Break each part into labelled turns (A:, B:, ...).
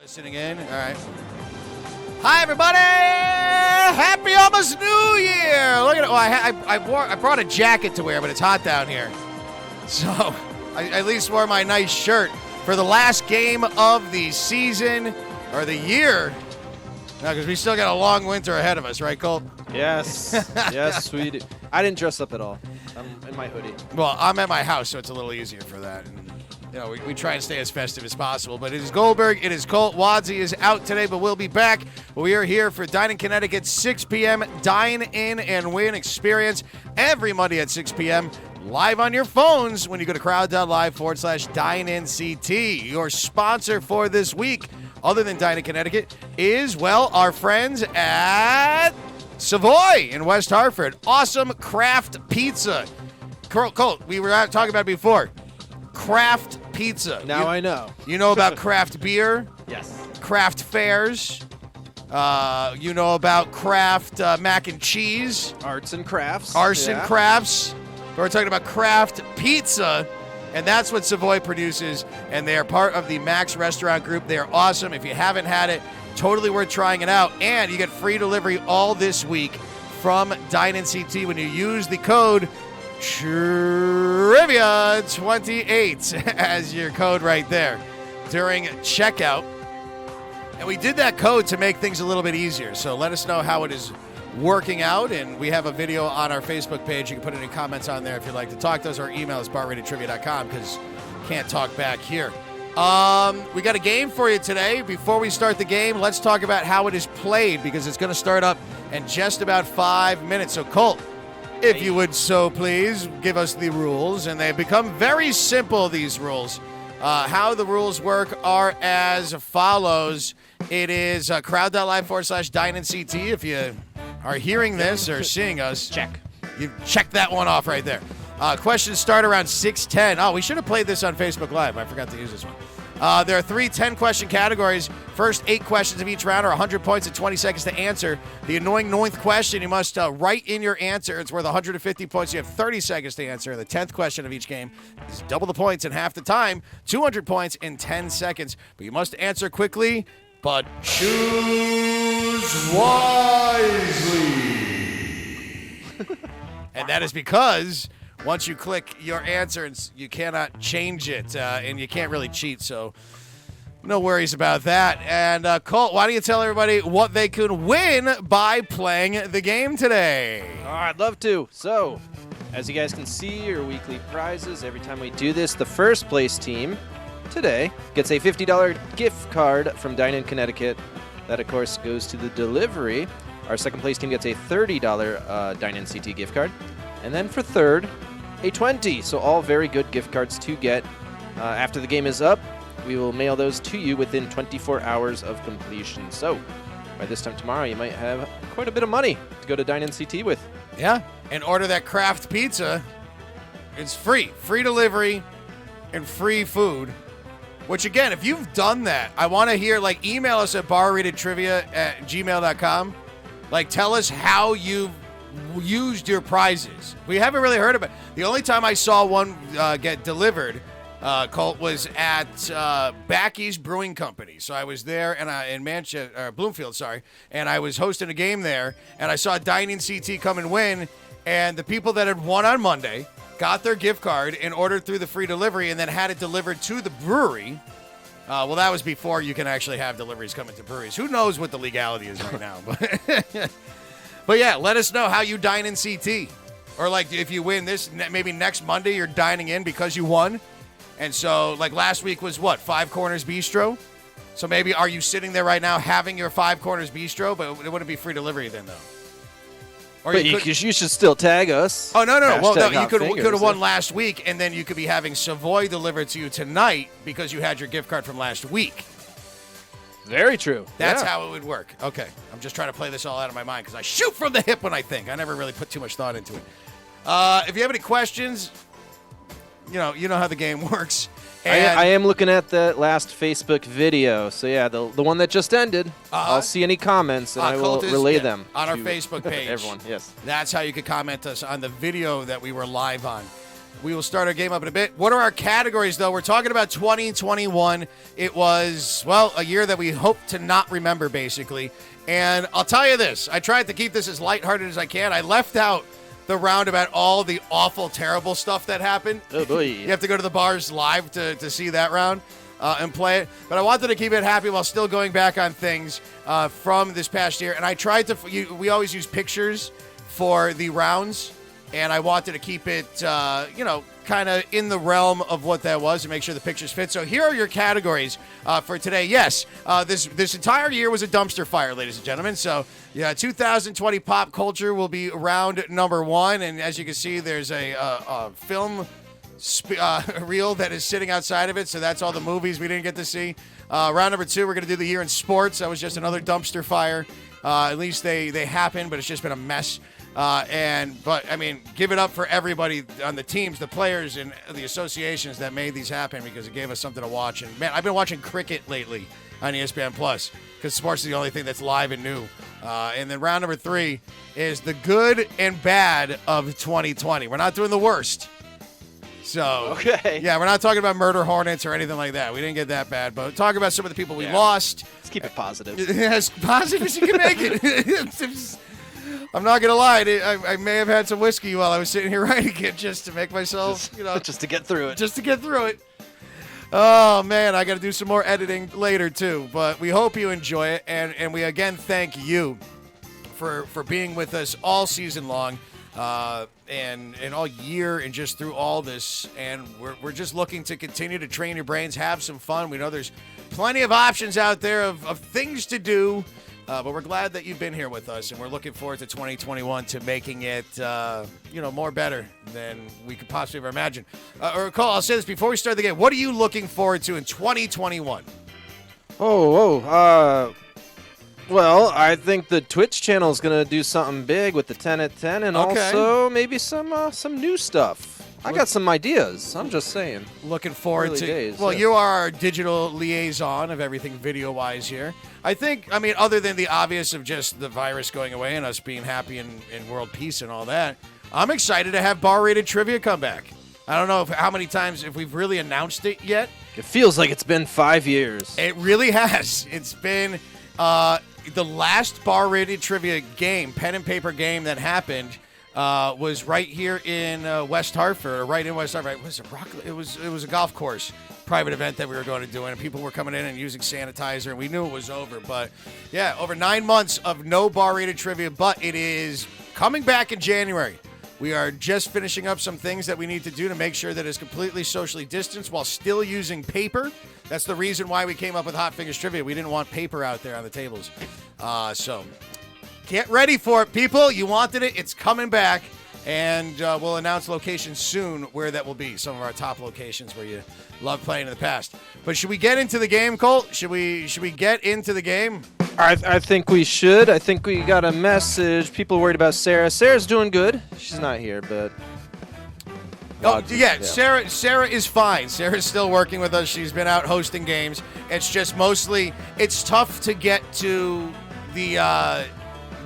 A: Listening in. All right. Hi, everybody! Happy almost New Year! Look at it. Oh, I brought a jacket to wear, but it's hot down here. So I at least wore my nice shirt for the last game of the season or the year. Because we still got a long winter ahead of us, right, Colt?
B: Yes. Yes, we do. I didn't dress up at all. I'm in my hoodie.
A: Well, I'm at my house, so it's a little easier for that. And, you know, we try and stay as festive as possible. But it is Goldberg. It is Colt. Wadsey is out today, but we'll be back. We are here for Dine-In Connecticut, 6 p.m. Dine-In and Win experience every Monday at 6 p.m. Live on your phones when you go to crowd.live/Dine-In-CT. Your sponsor for this week, other than Dine-In Connecticut, is, well, our friends at Savoy in West Hartford. Awesome craft pizza. Colt, we were talking about it before. Craft pizza.
B: Now I know.
A: You know about craft beer?
B: Yes.
A: Craft fairs. You know about craft mac and cheese.
B: Arts and crafts.
A: Crafts. We're talking about craft pizza, and that's what Savoy produces, and they are part of the Max Restaurant Group. They are awesome. If you haven't had it, totally worth trying it out, and you get free delivery all this week from Dine-In CT when you use the code Trivia28 as your code right there during checkout. And we did that code to make things a little bit easier. So let us know how it is working out. And we have a video on our Facebook page. You can put any comments on there if you'd like to talk to us, or email us barratedtrivia.com because can't talk back here. We got a game for you today. Before we start the game, let's talk about how it is played because it's going to start up in just about 5 minutes. So Colt, if you would so please, give us the rules. And they've become very simple, these rules. How the rules work are as follows. It is crowd.live/Dine-In-CT. If you are hearing this or seeing us,
B: Check.
A: You check that one off right there. Questions start around 6:10. Oh, we should have played this on Facebook Live. I forgot to use this one. There are 3 10-question categories. First 8 questions of each round are 100 points and 20 seconds to answer. The annoying 9th question, you must write in your answer. It's worth 150 points. You have 30 seconds to answer. The 10th question of each game is double the points in half the time, 200 points in 10 seconds. But you must answer quickly, but choose wisely. And that is because once you click your answer, you cannot change it, and you can't really cheat, so no worries about that. And Colt, why don't you tell everybody what they could win by playing the game today?
B: Oh, I'd love to. So, as you guys can see, your weekly prizes. Every time we do this, the first place team today gets a $50 gift card from Dine-In Connecticut. That, of course, goes to the delivery. Our second place team gets a $30 Dine-In CT gift card. And then for third, a $20. So all very good gift cards to get. After the game is up, we will mail those to you within 24 hours of completion. So by this time tomorrow, you might have quite a bit of money to go to Dine-In CT with.
A: Yeah, and order that craft pizza. It's free. Free delivery and free food. Which, again, if you've done that, I want to hear, email us at barratedtrivia@gmail.com. Tell us how you've used your prizes. We haven't really heard about it. The only time I saw one get delivered, Colt, was at Backy's Brewing Company. So I was there in Manchester, Bloomfield, and I was hosting a game there, and I saw Dine-In CT come and win, and the people that had won on Monday got their gift card and ordered through the free delivery and then had it delivered to the brewery. Well, that was before you can actually have deliveries coming to breweries. Who knows what the legality is right now? But yeah, let us know how you dine in CT. Or if you win this, maybe next Monday you're dining in because you won. And so last week was what? 5 Corners Bistro? So maybe are you sitting there right now having your 5 Corners Bistro, but it wouldn't be free delivery then though? Or
B: but you should still tag us.
A: Oh, no. Well, no, you could
B: fingers,
A: have won last week, and then you could be having Savoy delivered to you tonight because you had your gift card from last week.
B: Very true.
A: That's how it would work. Okay. I'm just trying to play this all out of my mind because I shoot from the hip when I think. I never really put too much thought into it. If you have any questions, you know how the game works.
B: I am looking at the last Facebook video. So, yeah, the one that just ended. I'll see any comments, and I will relay them.
A: On our Facebook page.
B: Everyone, yes.
A: That's how you could comment us on the video that we were live on. We will start our game up in a bit. What are our categories, though? We're talking about 2021. It was, well, a year that we hope to not remember, basically. And I'll tell you this. I tried to keep this as lighthearted as I can. I left out the round about all the awful, terrible stuff that happened.
B: Oh, boy.
A: You have to go to the bars live to see that round and play it. But I wanted to keep it happy while still going back on things from this past year. And I tried to, we always use pictures for the rounds. And I wanted to keep it, kind of in the realm of what that was and make sure the pictures fit. So here are your categories for today. Yes, this entire year was a dumpster fire, ladies and gentlemen. So, yeah, 2020 pop culture will be round number 1. And as you can see, there's a film reel that is sitting outside of it. So that's all the movies we didn't get to see. Round number 2, we're going to do the year in sports. That was just another dumpster fire. At least they happened, but it's just been a mess. But I mean, give it up for everybody on the teams, the players, and the associations that made these happen because it gave us something to watch. And man, I've been watching cricket lately on ESPN Plus because sports is the only thing that's live and new. And then round number 3 is the good and bad of 2020. We're not doing the worst. So,
B: okay.
A: Yeah, we're not talking about murder hornets or anything like that. We didn't get that bad, but talking about some of the people we lost.
B: Let's keep it positive.
A: As positive as you can make it. I'm not going to lie. I may have had some whiskey while I was sitting here writing it just to make myself,
B: just to get through it.
A: Just to get through it. Oh, man, I got to do some more editing later, too. But we hope you enjoy it. And we, again, thank you for being with us all season long and all year and just through all this. And we're just looking to continue to train your brains, have some fun. We know there's plenty of options out there of things to do. But we're glad that you've been here with us, and we're looking forward to 2021 to making it, more better than we could possibly ever imagine. Cole, I'll say this before we start the game. What are you looking forward to in 2021?
B: Well, I think the Twitch channel is going to do something big with the 10 at 10, and also maybe some new stuff. I got some ideas. I'm just saying.
A: Looking forward
B: Early
A: to.
B: days,
A: well,
B: yeah.
A: You are our digital liaison of everything video-wise here. I mean, other than the obvious of just the virus going away and us being happy in world peace and all that, I'm excited to have bar-rated trivia come back. I don't know how many times, if we've really announced it yet.
B: It feels like it's been 5 years.
A: It really has. It's been the last bar-rated trivia game, pen and paper game that happened. Was right here in West Hartford, or right in West Hartford. Was it Rockland? It was a golf course private event that we were going to do, and people were coming in and using sanitizer, and we knew it was over. But yeah, over 9 months of no bar-rated trivia, but it is coming back in January. We are just finishing up some things that we need to do to make sure that it's completely socially distanced while still using paper. That's the reason why we came up with Hot Fingers Trivia. We didn't want paper out there on the tables. So get ready for it, people. You wanted it. It's coming back. And we'll announce locations soon where that will be. Some of our top locations where you love playing in the past. But should we get into the game, Colt? Should we get into the game?
B: I think we should. I think we got a message. People worried about Sarah. Sarah's doing good. She's not here, but...
A: Yeah. Sarah is fine. Sarah's still working with us. She's been out hosting games. It's just mostly... It's tough to get to the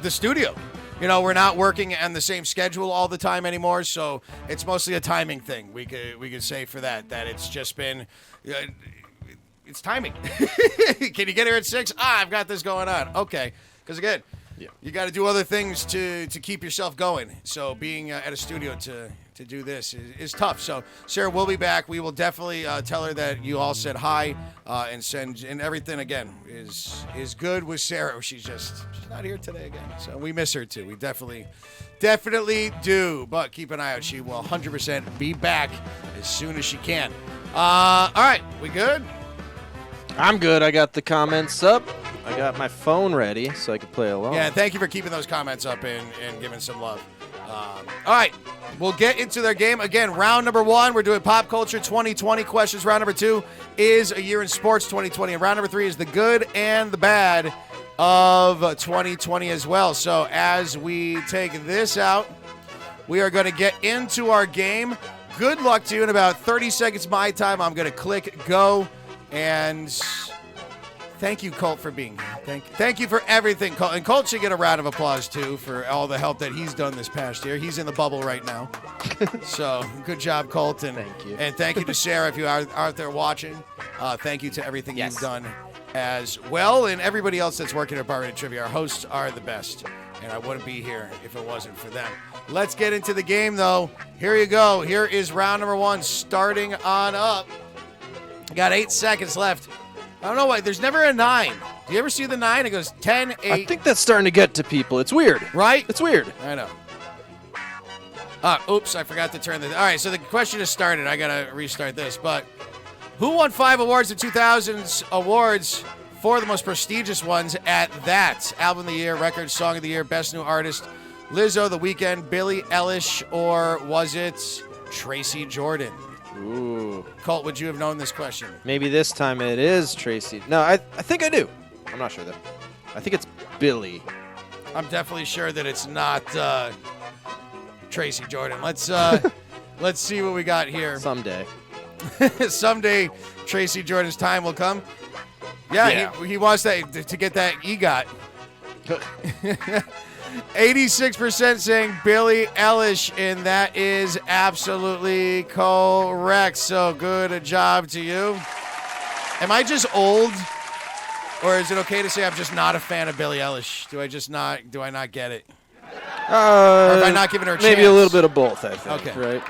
A: studio. We're not working on the same schedule all the time anymore, so it's mostly a timing thing. We could say for that it's just been it's timing. Can you get here at 6? I've got this going on. Okay, because again, you got to do other things to keep yourself going. So being at a studio to do this is tough. So Sarah will be back. We will definitely tell her that you all said hi and everything again is good with Sarah. She's not here today again. So we miss her too. We definitely do. But keep an eye out. She will 100% be back as soon as she can. All right, we good?
B: I'm good. I got the comments up. I got my phone ready so I can play along.
A: Yeah, thank you for keeping those comments up and giving some love. All right, we'll get into their game. Again, round number 1, we're doing Pop Culture 2020 questions. Round number 2 is A Year in Sports 2020. And round number 3 is the good and the bad of 2020 as well. So as we take this out, we are going to get into our game. Good luck to you. In about 30 seconds my time, I'm going to click go. And thank you, Colt, for being here. Thank you for everything, Colt. And Colt should get a round of applause, too, for all the help that he's done this past year. He's in the bubble right now. So, good job, Colt. And,
B: thank you.
A: And thank you to Sarah if you are out there watching. Thank you to everything you've done as well. And everybody else that's working at Bar Rated Trivia. Our hosts are the best. And I wouldn't be here if it wasn't for them. Let's get into the game, though. Here you go. Here is round number 1 starting on up. Got 8 seconds left. I don't know why. There's never a 9. Do you ever see the 9? It goes 10, 8.
B: I think that's starting to get to people. It's weird.
A: Right?
B: It's weird.
A: I know. Oops, I forgot to turn the... All right, so the question has started. I got to restart this. But who won 5 awards, the 2000s awards, 4 of the most prestigious ones at that? Album of the Year, Record, Song of the Year, Best New Artist, Lizzo, The Weeknd, Billie Eilish, or was it Tracy Jordan?
B: Ooh.
A: Colt, would you have known this question?
B: Maybe this time it is Tracy. No, I think I do. I'm not sure, though. I think it's Billy.
A: I'm definitely sure that it's not Tracy Jordan. Let's see what we got here.
B: Someday.
A: Someday Tracy Jordan's time will come. Yeah. He wants that to get that EGOT. 86% saying Billie Eilish, and that is absolutely correct. So good job to you. Am I just old, or is it okay to say I'm just not a fan of Billie Eilish? Do I not get it? Or am I not giving her a chance?
B: Maybe a little bit of both, I think.
A: Okay.
B: Right?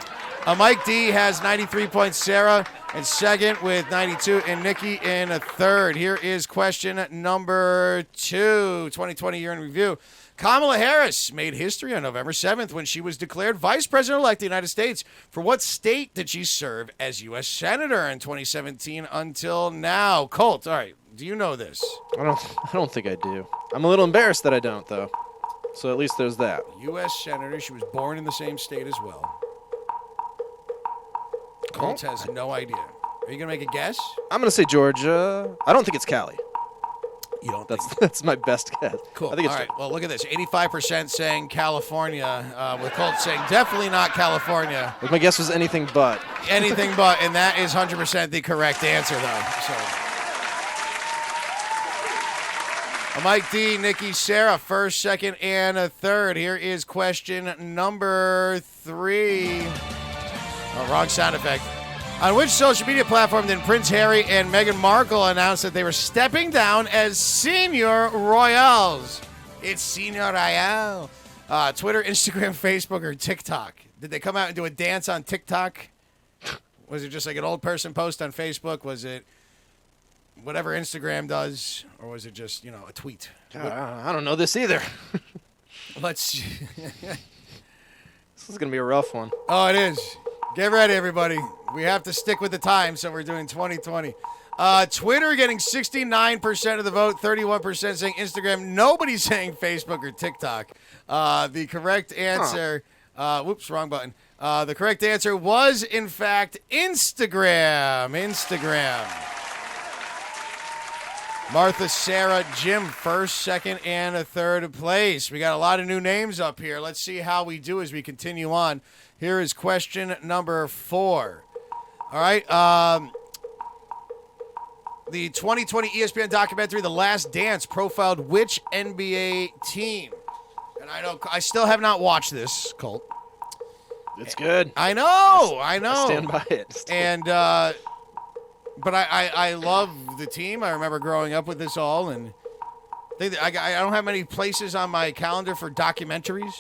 A: Mike D has 93 points. Sarah in second with 92, and Nikki in a third. Here is question number 2, 2020 year in review. Kamala Harris made history on November 7th when she was declared Vice President-elect of the United States. For what state did she serve as U.S. Senator in 2017 until now? Colt, all right, do you know this?
B: I don't think I do. I'm a little embarrassed that I don't, though. So at least there's that.
A: U.S. Senator. She was born in the same state as well. Colt has no idea. Are you going to make a guess?
B: I'm going to say Georgia. I don't think it's Cali.
A: You don't
B: That's my best guess.
A: Cool.
B: I think it's
A: all right. Well, look at this. 85% saying California, with Colt saying definitely not California.
B: My guess was anything but.
A: Anything but, and that is 100% the correct answer, though. So, Mike D, Nikki, Sarah, first, second, and a third. Here is question number 3. Oh, wrong sound effect. On which social media platform did Prince Harry and Meghan Markle announce that they were stepping down as senior royals? It's Senior Royale. Twitter, Instagram, Facebook, or TikTok? Did they come out and do a dance on TikTok? Was it just like an old person post on Facebook? Was it whatever Instagram does? Or was it just, a tweet?
B: I don't know this either.
A: Let's...
B: This is going to be a rough one.
A: Oh, it is. Get ready, everybody. We have to stick with the time, so we're doing 2020. Twitter getting 69% of the vote, 31% saying Instagram. Nobody's saying Facebook or TikTok. The correct answer... whoops, wrong button. The correct answer was, in fact, Instagram. Martha, Sarah, Jim, first, second, and a third place. We got a lot of new names up here. Let's see how we do as we continue on. Here is question number 4. All right. The 2020 ESPN documentary, The Last Dance, profiled which NBA team? And I still have not watched this, Colt.
B: It's good.
A: I know.
B: I stand by it.
A: And, but I love the team. I remember growing up with this all, and I don't have many places on my calendar for documentaries.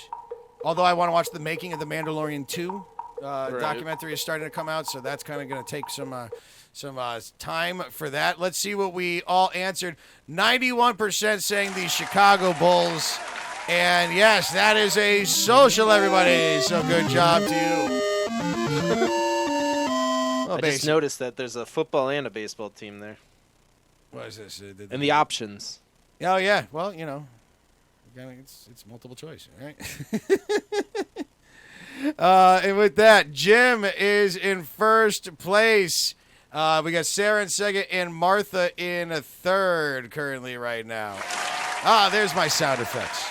A: Although I want to watch the making of the Mandalorian 2 documentary is starting to come out, so that's kind of going to take some time for that. Let's see what we all answered. 91% saying the Chicago Bulls. And yes, that is a social, everybody. So good job to you.
B: I just noticed that there's a football and a baseball team there.
A: What is this?
B: And the options.
A: Oh, yeah. Well, it's multiple choice, right? And with that, Jim is in first place. We got Sarah in second and Martha in a third currently right now. There's my sound effects.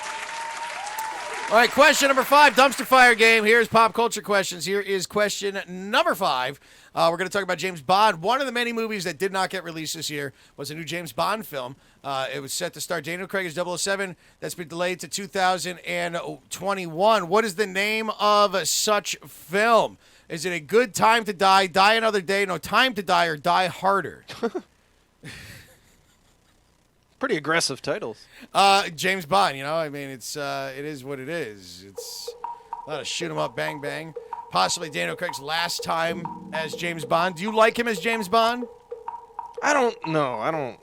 A: All right, question number 5, dumpster fire game. Here's pop culture questions. Here is question number 5. We're going to talk about James Bond. One of the many movies that did not get released this year was a new James Bond film. It was set to star Daniel Craig as 007. That's been delayed to 2021. What is the name of such film? Is it A Good Time to Die, Die Another Day, No Time to Die, or Die Harder?
B: Pretty aggressive titles.
A: James Bond, it is what it is. It's a lot of shoot 'em up, bang, bang. Possibly Daniel Craig's last time as James Bond. Do you like him as James Bond?
B: I don't know.
A: I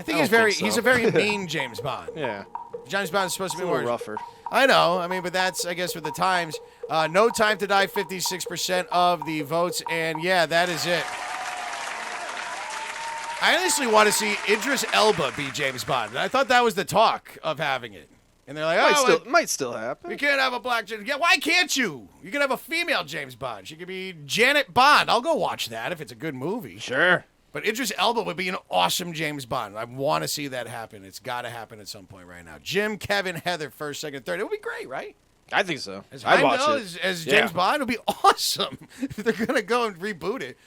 A: think he's a very mean James Bond.
B: Yeah.
A: James Bond is supposed to be
B: a little
A: more
B: rougher.
A: I know. But that's, I guess, for the times. No Time to Die, 56% of the votes. And, yeah, that is it. I honestly want to see Idris Elba be James Bond. I thought that was the talk of having it. And they're like,
B: might still happen.
A: You can't have a black James. Yeah, why can't you? You can have a female James Bond. She could be Janet Bond. I'll go watch that if it's a good movie.
B: Sure.
A: But Idris Elba would be an awesome James Bond. I want to see that happen. It's got to happen at some point right now. Jim, Kevin, Heather, first, second, third. It would be great, right?
B: I think so.
A: I'd
B: watch it.
A: As James Bond, it would be awesome if they're going to go and reboot it.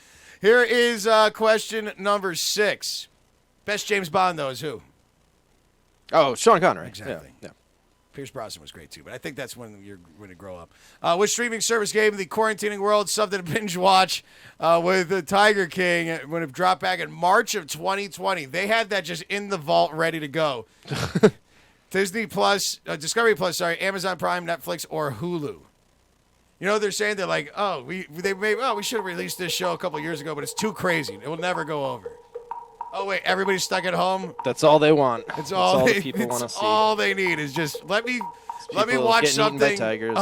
A: Here is question number 6. Best James Bond, though, is who?
B: Oh, Sean Connery.
A: Exactly.
B: Yeah.
A: Pierce Brosnan was great, too, but I think that's when you're going to grow up. Which streaming service gave the quarantining world something to binge watch with the Tiger King when it dropped back in March of 2020? They had that just in the vault ready to go. Disney Plus, Discovery Plus, Amazon Prime, Netflix, or Hulu. You know what they're saying? They're like, we should have released this show a couple years ago, but it's too crazy. It will never go over. Oh, wait, everybody's stuck at home?
B: That's all they want.
A: That's all
B: the people want to see.
A: All they need is just let me watch something.
B: By tigers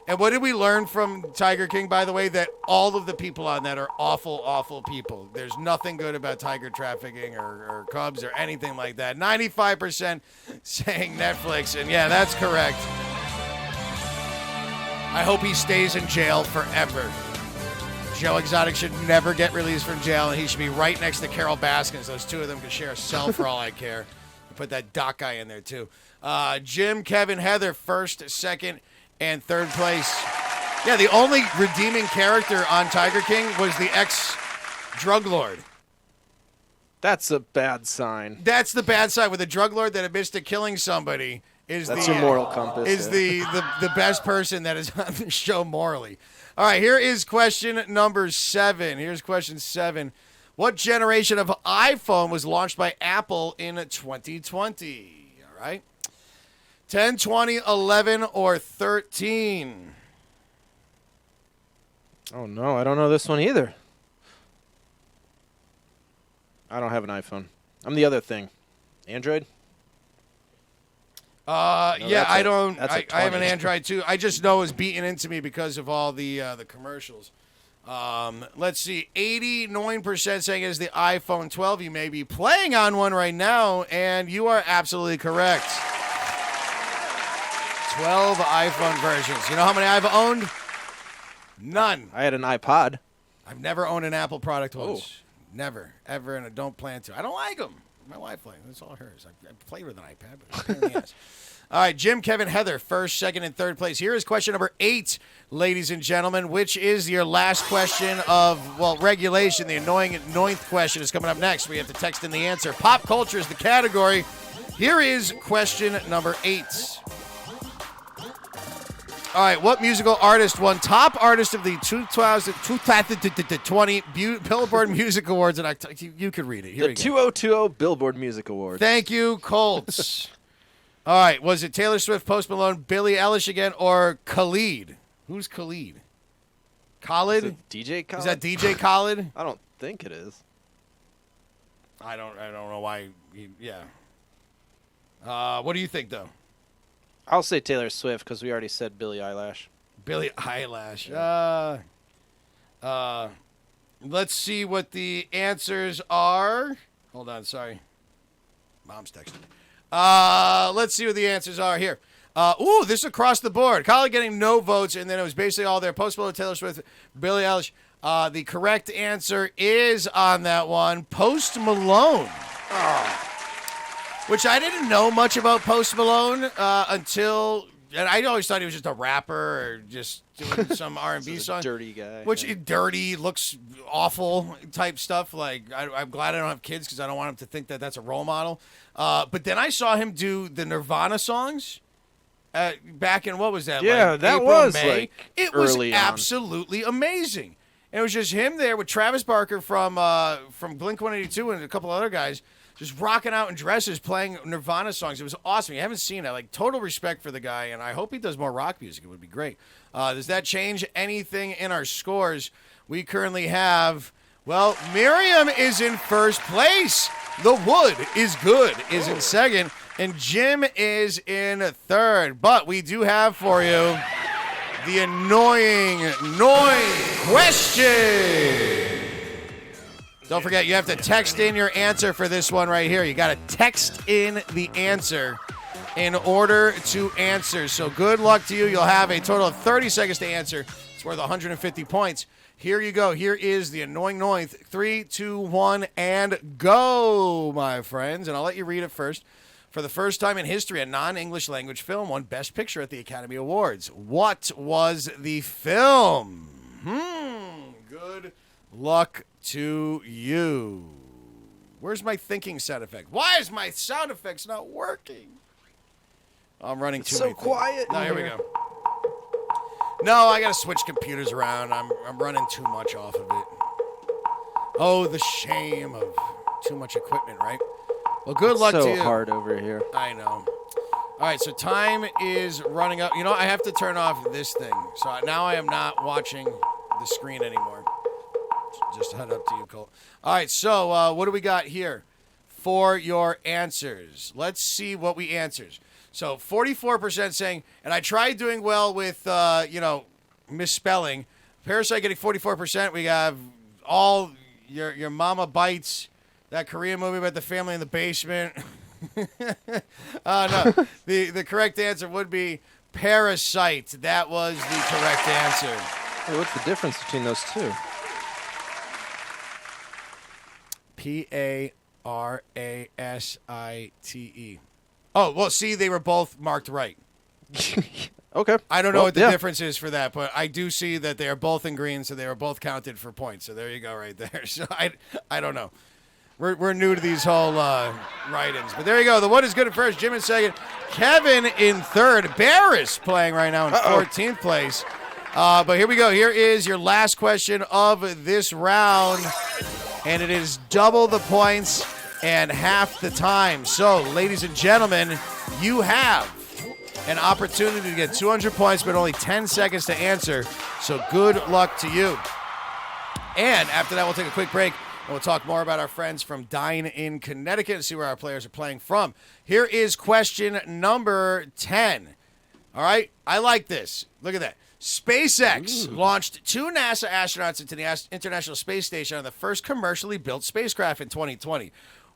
A: and what did we learn from Tiger King, by the way? That all of the people on that are awful, awful people. There's nothing good about tiger trafficking or cubs or anything like that. 95% saying Netflix, and yeah, that's correct. I hope he stays in jail forever. Joe Exotic should never get released from jail, and he should be right next to Carol Baskins. Those two of them could share a cell for all I care. Put that Doc guy in there, too. Jim, Kevin, Heather, first, second, and third place. Yeah, the only redeeming character on Tiger King was the ex-drug lord.
B: That's a bad sign.
A: That's the bad side. With a drug lord that admits to killing somebody
B: That's your moral compass.
A: Is the best person that is on the show morally. All right, here is question number 7. Here's question 7. What generation of iPhone was launched by Apple in 2020? All right. 10, 20, 11, or 13?
B: Oh, no, I don't know this one either. I don't have an iPhone. I'm the other thing. Android?
A: Yeah, I don't. I have an Android too. I just know it's beaten into me because of all the commercials. Let's see, 89% saying it is the iPhone 12. You may be playing on one right now, and you are absolutely correct. 12 iPhone versions. You know how many I've owned? None.
B: I had an iPod.
A: I've never owned an Apple product once. Never, ever, and I don't plan to. I don't like them. My wife likes them. It's all hers. I play with an iPad, but it's a pain in the ass. All right, Jim, Kevin, Heather, first, second, and third place. Here is question number 8, ladies and gentlemen, which is your last question of, regulation. The annoying 9th question is coming up next. We have to text in the answer. Pop culture is the category. Here is question number 8. All right, what musical artist won Top Artist of the 2020 Billboard Music Awards? And you can read it. Here
B: the 2020 Billboard Music Awards.
A: Thank you, Colts. All right, was it Taylor Swift, Post Malone, Billie Eilish again, or Khalid? Who's Khalid? Khalid?
B: Is it DJ Khalid?
A: Is that DJ Khalid?
B: I don't think it is.
A: I don't know why. What do you think, though?
B: I'll say Taylor Swift because we already said Billie Eilish.
A: Billie Eilish. Let's see what the answers are. Hold on, sorry. Mom's texting. Let's see what the answers are here. This is across the board. Colin getting no votes, and then it was basically all there. Post Malone, Taylor Swift, Billie Eilish. The correct answer is on that one, Post Malone. Which I didn't know much about Post Malone until and I always thought he was just a rapper or just doing some R&B song.
B: Dirty guy.
A: Which dirty, looks awful type stuff. Like, I'm glad I don't have kids because I don't want them to think that that's a role model. But then I saw him do the Nirvana songs back in, what was that?
B: Yeah,
A: like
B: that
A: April,
B: was
A: May.
B: like
A: It was
B: early on.
A: absolutely amazing. And it was just him there with Travis Barker from Blink-182 and a couple other guys just rocking out in dresses playing Nirvana songs. It was awesome. You haven't seen it. Like, total respect for the guy, and I hope he does more rock music. It would be great. Does that change anything in our scores? We currently have, well, Miriam is in first place. The Wood is Good is in second, and Jim is in third. But we do have for you the annoying question. Don't forget, you have to text in your answer for this one right here. You got to text in the answer in order to answer. So good luck to you. You'll have a total of 30 seconds to answer. It's worth 150 points. Here you go. Here is the annoying noise. 3, 2, 1, and go, my friends. And I'll let you read it first. For the first time in history, a non-English language film won Best Picture at the Academy Awards. What was the film? Good luck to you. Where's my thinking sound effect? Why is my sound effects not working? I'm running too many
B: so quiet.
A: No, here we go. No, I gotta switch computers around. I'm running too much off of it. Oh, the shame of too much equipment, right? Well, good luck to you.
B: So hard over here.
A: I know. All right, so time is running up. You know, I have to turn off this thing. So now I am not watching the screen anymore. Just head up to you, Colt. All right, so what do we got here for your answers? Let's see what we answered. So 44% saying, and I tried doing well with, misspelling. Parasite getting 44%. We have all your mama bites, that Korean movie about the family in the basement. No, the correct answer would be Parasite. That was the correct answer.
B: Hey, what's the difference between those two?
A: Parasite. Oh, well, see, they were both marked right.
B: Okay.
A: I don't know what the difference is for that, but I do see that they are both in green, so they are both counted for points. So there you go right there. So I don't know. We're new to these whole write-ins. But there you go. The Wood is Good at first. Jim in second. Kevin in third. Barris playing right now in 14th place. But here we go. Here is your last question of this round. And it is double the points and half the time. So, ladies and gentlemen, you have an opportunity to get 200 points, but only 10 seconds to answer. So good luck to you. And after that, we'll take a quick break, and we'll talk more about our friends from Dine-In Connecticut and see where our players are playing from. Here is question number 10. All right? I like this. Look at that. SpaceX launched 2 NASA astronauts into the International Space Station on the first commercially built spacecraft in 2020.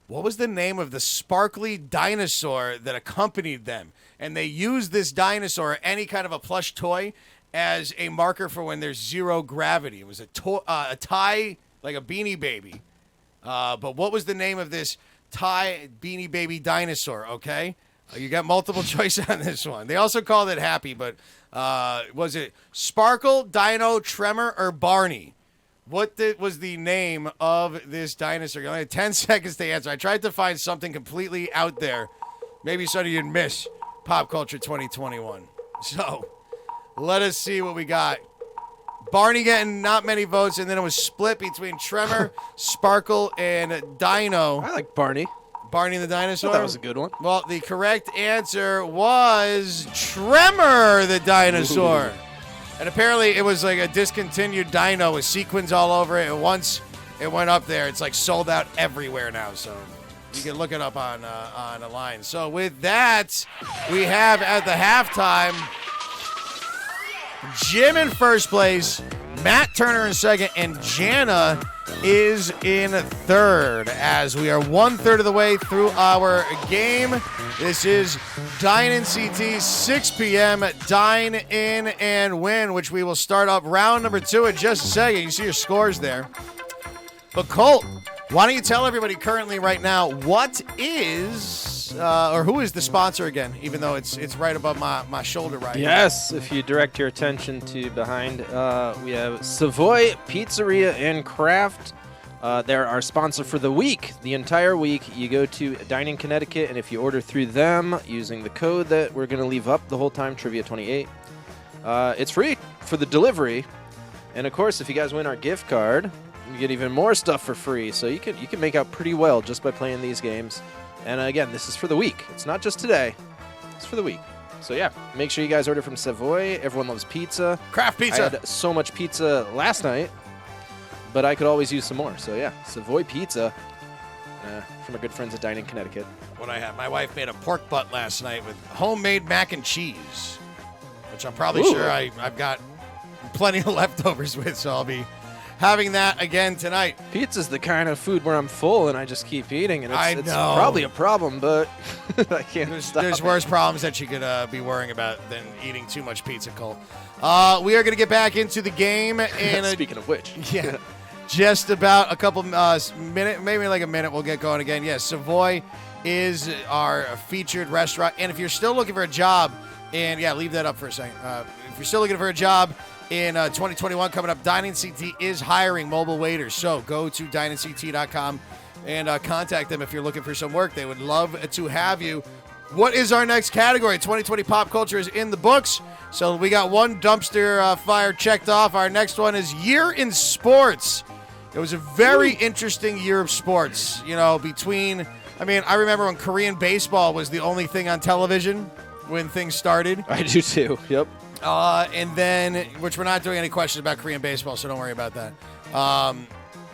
A: What was the name of the sparkly dinosaur that accompanied them? And they used this dinosaur, any kind of a plush toy, as a marker for when there's zero gravity. It was a tie, like a Beanie Baby. But what was the name of this tie Beanie Baby dinosaur, okay? You got multiple choice on this one. They also called it Happy, but was it Sparkle, Dino, Tremor, or Barney? What was the name of this dinosaur? You only had 10 seconds to answer. I tried to find something completely out there. Maybe something you'd miss. Pop Culture 2021. So, let us see what we got. Barney getting not many votes, and then it was split between Tremor, Sparkle, and Dino.
B: I like Barney.
A: Barney the dinosaur?
B: That was a good one.
A: Well, the correct answer was Tremor the dinosaur. Ooh. And apparently it was like a discontinued dino with sequins all over it. And once it went up there, it's like sold out everywhere now. So you can look it up on a line. So with that, we have at the halftime Jim in first place, Matt Turner in second, and Jana is in third as we are 1/3 of the way through our game. This is Dine-In CT, 6 p.m. Dine-In and Win, which we will start up round number 2 in just a second. You see your scores there. But Colt, Why don't you tell everybody currently right now what is or who is the sponsor again? Even though it's right above my shoulder right here.
B: Yes, if you direct your attention to behind, we have Savoy Pizzeria and Craft. They're our sponsor for the week, the entire week. You go to Dine-In Connecticut, and if you order through them using the code that we're going to leave up the whole time, Trivia28, it's free for the delivery. And of course, if you guys win our gift card, you get even more stuff for free. So you can make out pretty well just by playing these games. And again, this is for the week. It's not just today. It's for the week. So yeah, make sure you guys order from Savoy. Everyone loves pizza.
A: Craft pizza.
B: I had so much pizza last night, but I could always use some more. So yeah, Savoy Pizza from our good friends at Dine-In Connecticut.
A: What I have, my wife made a pork butt last night with homemade mac and cheese, which I'm probably sure I've got plenty of leftovers with, so I'll be having that again tonight.
B: Pizza's the kind of food where I'm full and I just keep eating, and it's
A: know.
B: Probably a problem, but I can't stop.
A: There's worse problems that you could be worrying about than eating too much pizza, Cole. We are going to get back into the game.
B: Speaking of which.
A: Yeah, just about a couple minutes, maybe like a minute, we'll get going again. Yes, Savoy is our featured restaurant, and if you're still looking for a job, and yeah, leave that up for a second. If you're still looking for a job, in 2021 coming up, Dine-In CT is hiring mobile waiters. So go to dineinct.com and contact them if you're looking for some work. They would love to have you. What is our next category? 2020 pop culture is in the books. So we got one dumpster fire checked off. Our next one is year in sports. It was a very interesting year of sports. You know, I remember when Korean baseball was the only thing on television when things started.
B: I do too, yep.
A: And then, which we're not doing any questions about Korean baseball, so don't worry about that.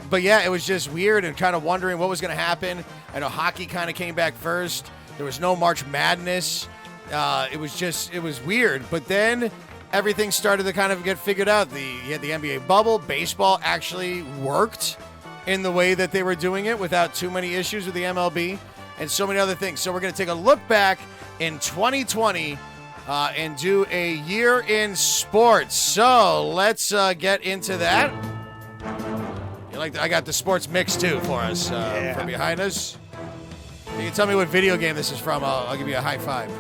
A: But yeah, it was just weird and kind of wondering what was going to happen. I know hockey kind of came back first. There was no March Madness. It was weird. But then everything started to kind of get figured out. You had the NBA bubble. Baseball actually worked in the way that they were doing it without too many issues with the MLB and so many other things. So we're going to take a look back in 2020 and do a year in sports. So let's get into that. I got the sports mix too for us from behind us. You can tell me what video game this is from. I'll give you a high five.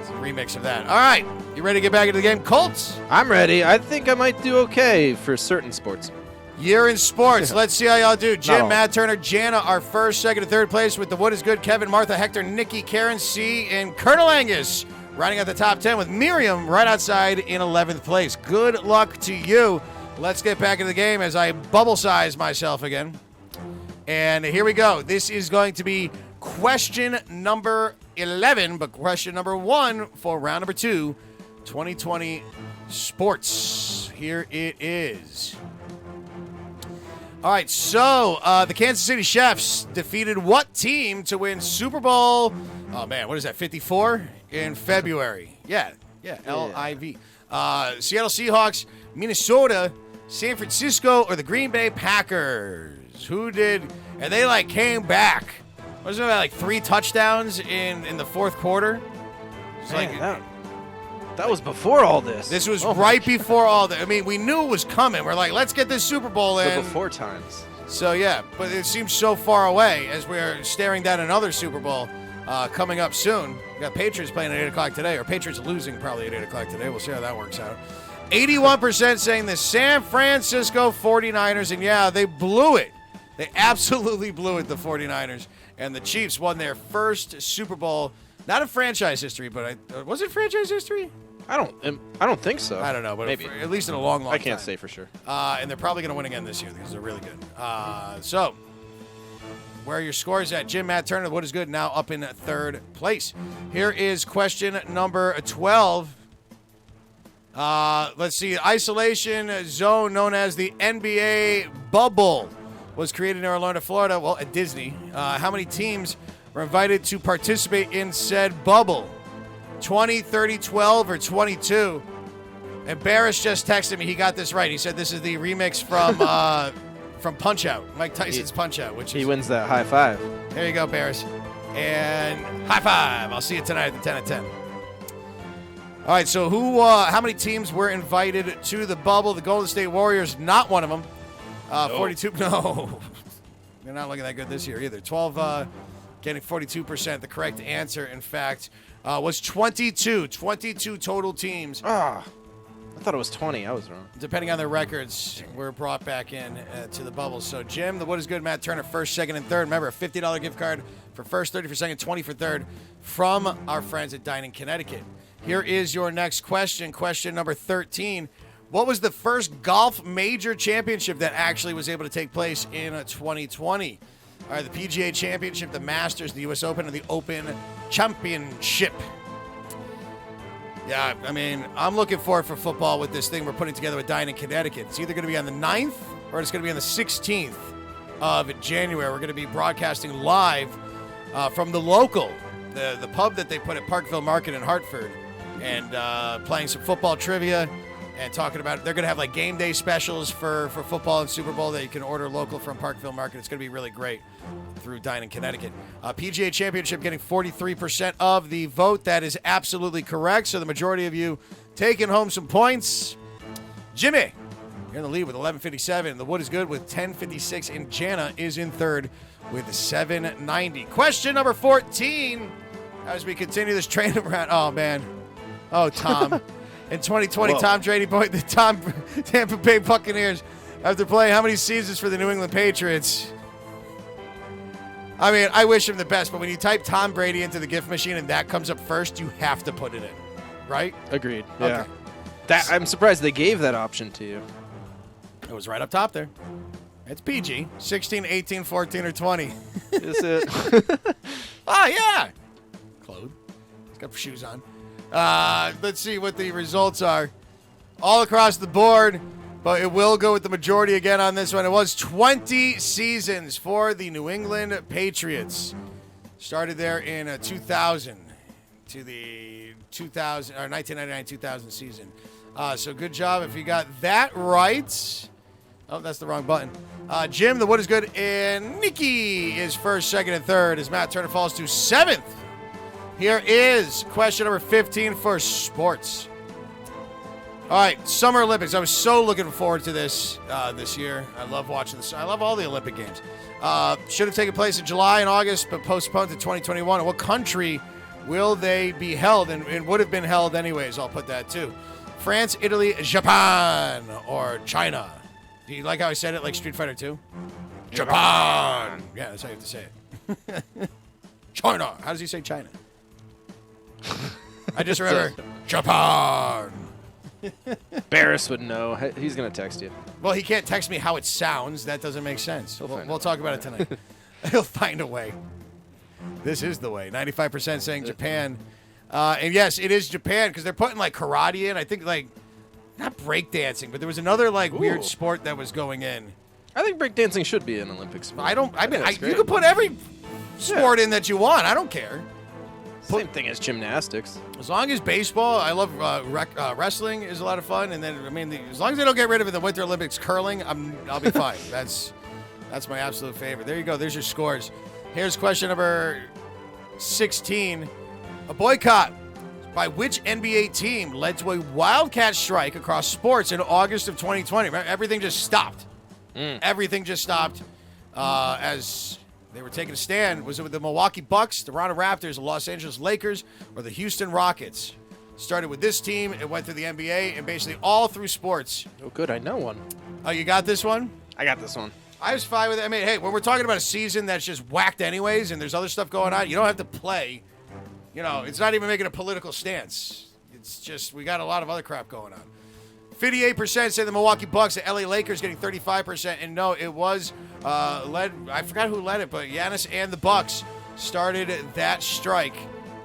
A: It's a remix of that. All right, you ready to get back into the game, Colts?
B: I'm ready. I think I might do okay for certain sports.
A: Year in sports. Let's see how y'all do. Jim, Matt, Turner, Jana are first, second, and third place with the What is Good. Kevin, Martha, Hector, Nikki, Karen, C, and Colonel Angus riding at the top 10 with Miriam right outside in 11th place. Good luck to you. Let's get back into the game as I bubble size myself again. And here we go. This is going to be question number 11, but question number 1 for round number 2, 2020 sports. Here it is. All right, so the Kansas City Chiefs defeated what team to win Super Bowl? Oh, man, what is that, 54? In February. Yeah, L-I-V. Seattle Seahawks, Minnesota, San Francisco, or the Green Bay Packers? Who did? And they, came back. Wasn't it like 3 touchdowns in the fourth quarter?
B: That was before all this.
A: This was right before all that. I mean, we knew it was coming. We're like, let's get this Super Bowl in.
B: The before times.
A: So, yeah, but it seems so far away as we're staring down another Super Bowl coming up soon. We got Patriots playing at 8 o'clock today, or Patriots losing probably at 8 o'clock today. We'll see how that works out. 81% saying the San Francisco 49ers, and yeah, they blew it. They absolutely blew it, the 49ers. And the Chiefs won their first Super Bowl, not in franchise history, but was it franchise history?
B: I don't think so.
A: I don't know, but
B: maybe.
A: At least in a long
B: I can't
A: time.
B: say for sure.
A: And they're probably going to win again this year because they're really good. So, where are your scores at? Jim, Matt, Turner, what is good? Now up in third place. Here is question number 12. Let's see. Isolation zone known as the NBA bubble was created in Orlando, Florida. Well, at Disney. How many teams were invited to participate in said bubble? 20, 30, 12, or 22? And Barris just texted me. He got this right. He said this is the remix from Punch-Out, Mike Tyson's Punch-Out.
B: He wins that high five.
A: There you go, Barris. And high five. I'll see you tonight at the 10 at 10. All right, so how many teams were invited to the bubble? The Golden State Warriors, not one of them. 42. No. They're not looking that good this year either. 12 getting 42%. The correct answer, in fact, was 22. 22 total teams.
B: I thought it was 20. I was wrong.
A: Depending on their records, were brought back in to the bubble. So, Jim, the what is good, Matt Turner, first, second, and third. Remember, a $50 gift card for first, 30 for second, 20 for third from our friends at Dine-In Connecticut. Here is your next question. Question number 13. What was the first golf major championship that actually was able to take place in 2020? All right, the PGA Championship, the Masters, the U.S. Open, and the Open Championship. Yeah, I mean, I'm looking forward for football with this thing we're putting together with Dine-In Connecticut. It's either going to be on the 9th or it's going to be on the 16th of January. We're going to be broadcasting live from the local, the pub that they put at Parkville Market in Hartford, and playing some football trivia and talking about it. They're going to have like game day specials for football and Super Bowl that you can order local from Parkville Market. It's going to be really great through Dine-In Connecticut. PGA Championship getting 43% of the vote. That is absolutely correct. So the majority of you taking home some points. Jimmy, you're in the lead with 1157. The Wood is good with 1056. And Jana is in third with 790. Question number 14. As we continue this train around. Oh, man. Oh, Tom. In 2020, Tom Brady the Tampa Bay Buccaneers, after playing how many seasons for the New England Patriots? I mean, I wish him the best, but when you type Tom Brady into the gift machine and that comes up first, you have to put it in, right?
B: Agreed. Yeah.
A: Okay.
B: I'm surprised they gave that option to you.
A: It was right up top there. It's PG. 16, 18, 14, or 20.
B: Is it?
A: Oh, yeah. Clothed. He's got shoes on. Let's see what the results are. All across the board, but it will go with the majority again on this one. It was 20 seasons for the New England Patriots. Started there in 2000 to the 1999-2000 season. So good job if you got that right. Oh, that's the wrong button. Jim, the Wood is good, and Nikki is first, second, and third as Matt Turner falls to 7th. Here is question number 15 for sports. All right, Summer Olympics. I was so looking forward to this this year. I love watching this. I love all the Olympic Games. Should have taken place in July and August, but postponed to 2021. In what country will they be held? And would have been held anyways. I'll put that too. France, Italy, Japan, or China. Do you like how I said it like Street Fighter 2? Japan. Yeah, that's how you have to say it. China. How does he say China? I just remember Japan.
B: Barris would know. He's going to text you.
A: Well, he can't text me how it sounds. That doesn't make sense. We'll talk about it tonight. He'll find a way. This is the way. 95% saying Japan. And yes, it is Japan because they're putting like karate in. I think like not breakdancing, but there was another like weird sport that was going in.
B: I think breakdancing should be an Olympic sport.
A: You could put every sport in that you want. I don't care.
B: Same thing as gymnastics.
A: As long as baseball, I love wrestling is a lot of fun, and then as long as they don't get rid of it, the Winter Olympics curling, I'll be fine. That's my absolute favorite. There you go. There's your scores. Here's question number 16. A boycott by which NBA team led to a wildcat strike across sports in August of 2020? Remember, everything just stopped. Everything just stopped as they were taking a stand. Was it with the Milwaukee Bucks, the Toronto Raptors, the Los Angeles Lakers, or the Houston Rockets? Started with this team. It went through the NBA and basically all through sports.
B: Oh, good. I know one.
A: Oh, you got this one?
B: I got this one.
A: I was fine with it. I mean, hey, when we're talking about a season that's just whacked anyways and there's other stuff going on, you don't have to play. You know, it's not even making a political stance. It's just we got a lot of other crap going on. 58% say the Milwaukee Bucks, the LA Lakers getting 35%. And no, it was led, I forgot who led it, but Giannis and the Bucks started that strike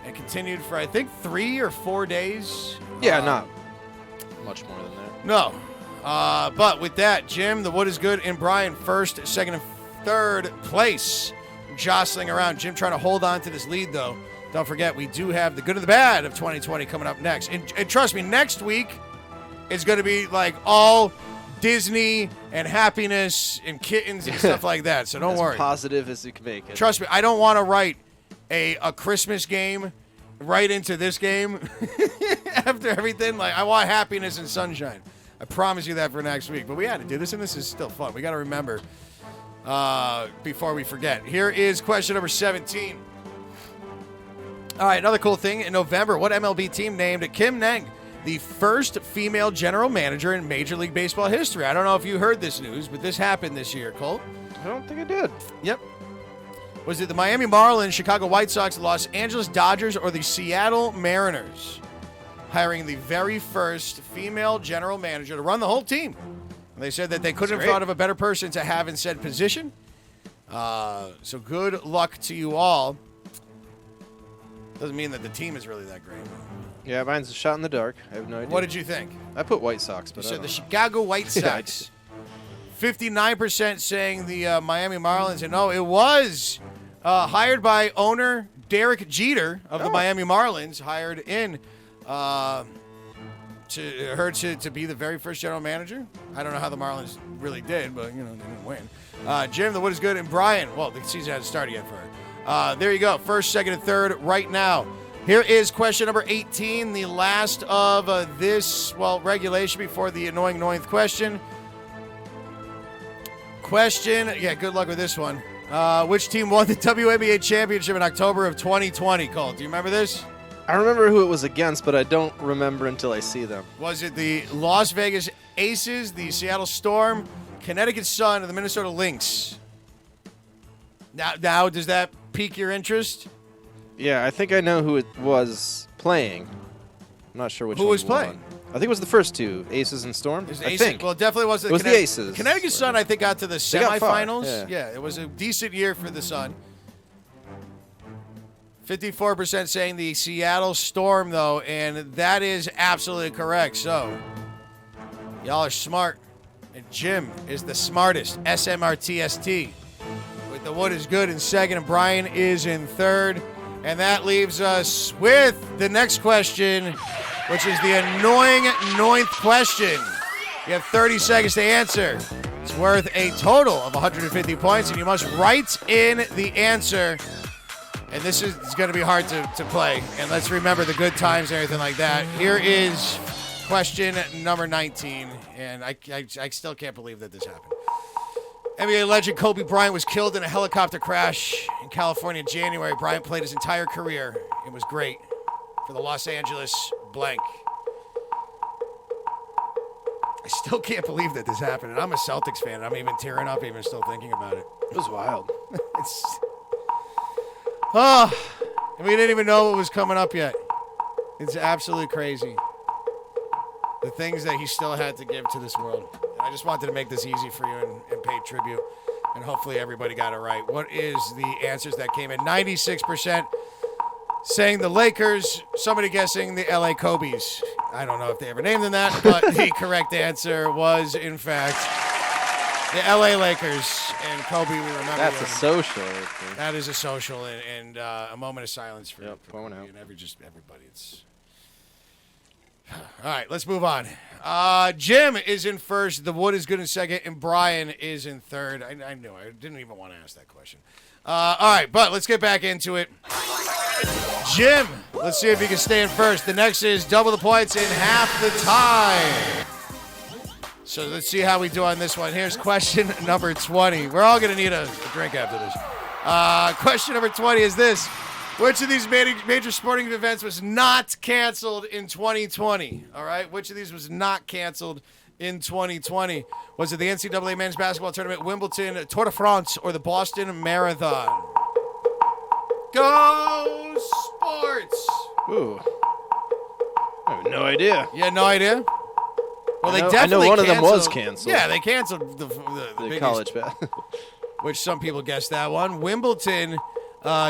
A: and continued for, I think, 3 or 4 days.
B: Yeah, not much more than that.
A: No. But with that, Jim, the Wood is good, and Brian, first, second, and third place, jostling around. Jim trying to hold on to this lead, though. Don't forget, we do have the good and the bad of 2020 coming up next. And trust me, next week, it's going to be like all Disney and happiness and kittens and stuff like that. So don't worry.
B: As positive as you can make it.
A: Trust me, I don't want to write a Christmas game right into this game after everything. Like, I want happiness and sunshine. I promise you that for next week. But we had to do this, and this is still fun. We got to remember before we forget. Here is question number 17. All right, another cool thing. In November, what MLB team named Kim Neng the first female general manager in Major League Baseball history? I don't know if you heard this news, but this happened this year, Colt.
B: I don't think I did.
A: Yep. Was it the Miami Marlins, Chicago White Sox, the Los Angeles Dodgers, or the Seattle Mariners hiring the very first female general manager to run the whole team? And they said that they couldn't have thought of a better person to have in said position. So good luck to you all. Doesn't mean that the team is really that great.
B: Yeah, mine's a shot in the dark. I have no idea.
A: What did you think?
B: I put White Sox, but
A: You
B: I
A: said
B: don't
A: the
B: know.
A: Chicago White Sox. 59% saying the Miami Marlins. And no, it was hired by owner Derek Jeter of the Miami Marlins, hired in to be the very first general manager. I don't know how the Marlins really did, but, they didn't win. Jim, the What is Good, and Brian. Well, the season hasn't started yet for her. There you go. First, second, and third right now. Here is question number 18, the last of this, regulation before the annoying ninth question. Good luck with this one. Which team won the WNBA championship in October of 2020, Cole? Do you remember this?
B: I remember who it was against, but I don't remember until I see them.
A: Was it the Las Vegas Aces, the Seattle Storm, Connecticut Sun, or the Minnesota Lynx? Now, does that pique your interest?
B: Yeah, I think I know who it was playing. I'm not sure which one.
A: Who was playing?
B: I think it was the first two, Aces and Storm.
A: I think. Well, it definitely wasn't.
B: It was the Aces.
A: Connecticut Sun, I think, got to the
B: They got far,
A: semifinals.
B: yeah.
A: It was a decent year for the Sun. 54% saying the Seattle Storm, though, and that is absolutely correct. So, y'all are smart. And Jim is the smartest, SMRTST. With the What is Good in second, and Brian is in third. And that leaves us with the next question, which is the annoying ninth question. You have 30 seconds to answer. It's worth a total of 150 points, and you must write in the answer. And this is going to be hard to play. And let's remember the good times and everything like that. Here is question number 19, and I still can't believe that this happened. NBA legend Kobe Bryant was killed in a helicopter crash in California in January. Bryant played his entire career. It was great for the Los Angeles blank. I still can't believe that this happened. And I'm a Celtics fan. And I'm even tearing up even still thinking about it.
B: It was wild.
A: We didn't even know what was coming up yet. It's absolutely crazy. The things that he still had to give to this world. I just wanted to make this easy for you and pay tribute. And hopefully everybody got it right. What is the answers that came in? 96% saying the Lakers. Somebody guessing the LA Kobe's. I don't know if they ever named them that, but the correct answer was, in fact, the LA Lakers. And Kobe, we remember.
B: That's a social.
A: That is a social, and a moment of silence for
B: pouring out.
A: And everybody. It's all right. Let's move on. Jim is in first. The Wood is good in second, and Brian is in third. I knew. I didn't even want to ask that question. All right, but let's get back into it. Jim, let's see if you can stay in first. The next is double the points in half the time. So let's see how we do on this one. Here's question number 20. We're all going to need a drink after this. Question number 20 is this. Which of these major sporting events was not canceled in 2020? All right. Which of these was not canceled in 2020? Was it the NCAA men's basketball tournament, Wimbledon, Tour de France, or the Boston Marathon? Go sports!
B: Ooh. I have no idea.
A: You had no idea? Well, they
B: I know
A: definitely
B: one of them was
A: canceled.
B: canceled.
A: Yeah, they canceled the biggest,
B: college bet.
A: which some people guessed that one. Wimbledon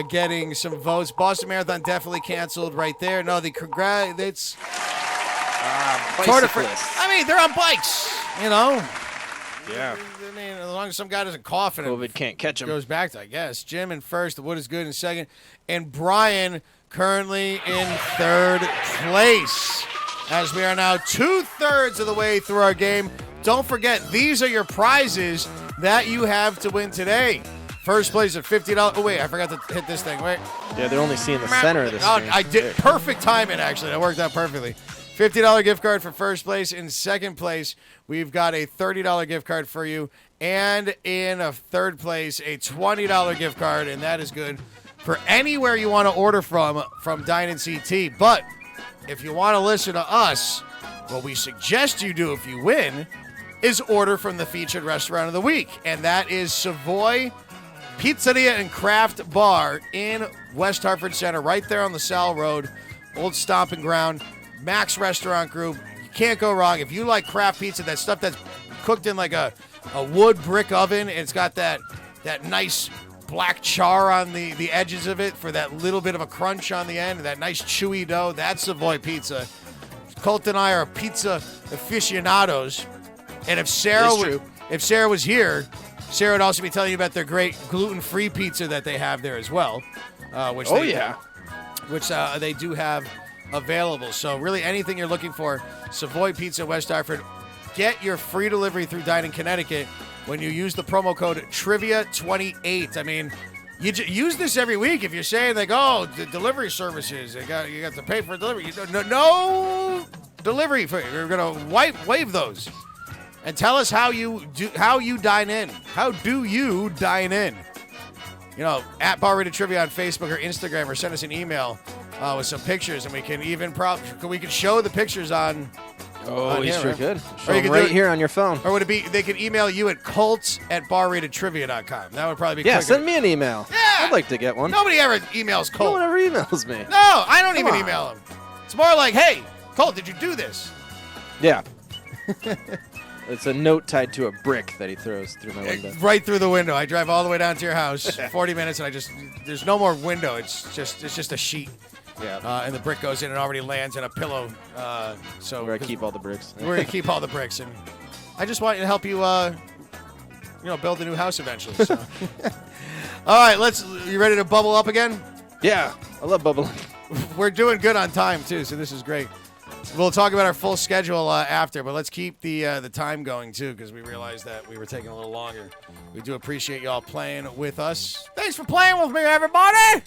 A: getting some votes. Boston Marathon definitely canceled right there. No, it's Tour de France. I mean, they're on bikes,
B: Yeah.
A: I mean, as long as some guy doesn't cough and
B: COVID can't catch him.
A: goes back to, I guess. Jim in first. The Wood is good in second. And Brian currently in third place. As we are now 2/3 of the way through our game. Don't forget, these are your prizes that you have to win today. First place at $50. Oh, wait, I forgot to hit this thing. Wait.
B: Yeah, they're only seeing the center of the
A: Oh,
B: screen.
A: I did perfect timing, actually. That worked out perfectly. $50 gift card for first place. In second place, we've got a $30 gift card for you. And in a third place, a $20 gift card, and that is good for anywhere you want to order from Dine-In CT. But if you want to listen to us, what we suggest you do if you win is order from the featured restaurant of the week, and that is Savoy Pizzeria and Craft Bar in West Hartford Center, right there on the Sal Road, old stomping ground. Max Restaurant Group. You can't go wrong. If you like craft pizza, that stuff that's cooked in like a wood brick oven, and it's got that nice black char on the edges of it for that little bit of a crunch on the end, and that nice chewy dough, that's Savoy Pizza. Colt and I are pizza aficionados, and if Sarah was here, Sarah would also be telling you about their great gluten-free pizza that they have there as well. Which they do have available. So really anything you're looking for, Savoy Pizza West Hartford. Get your free delivery through Dine-In Connecticut when you use the promo code Trivia28. I mean, you use this every week. If you're saying like, oh, the delivery services, you got to pay for delivery. No delivery fee. We're gonna waive those. And tell us how you dine in. How do you dine in? You know, at Bar Rated Trivia on Facebook or Instagram, or send us an email with some pictures, and we can even we can show the pictures on.
B: Oh, you sure could.
A: Or you
B: can
A: could
B: right here on your phone.
A: Or would it be? They could email you at colts@barratedtrivia.com. That would probably be quicker.
B: Send me an email.
A: Yeah,
B: I'd like to get one.
A: Nobody ever emails Colt.
B: No one ever emails me.
A: No, I don't even email him. It's more like, hey, Colt, did you do this?
B: Yeah. It's a note tied to a brick that he throws through my window.
A: Right through the window. I drive all the way down to your house, 40 minutes, and there's no more window. It's just a sheet.
B: Yeah.
A: And the brick goes in and already lands in a pillow. So
B: where I keep all the bricks.
A: Where you keep all the bricks. And I just want to help you, build a new house eventually. So. All right, you ready to bubble up again?
B: Yeah, I love bubbling.
A: We're doing good on time, too, so this is great. We'll talk about our full schedule after, but let's keep the time going, too, because we realized that we were taking a little longer. We do appreciate y'all playing with us. Thanks for playing with me, everybody.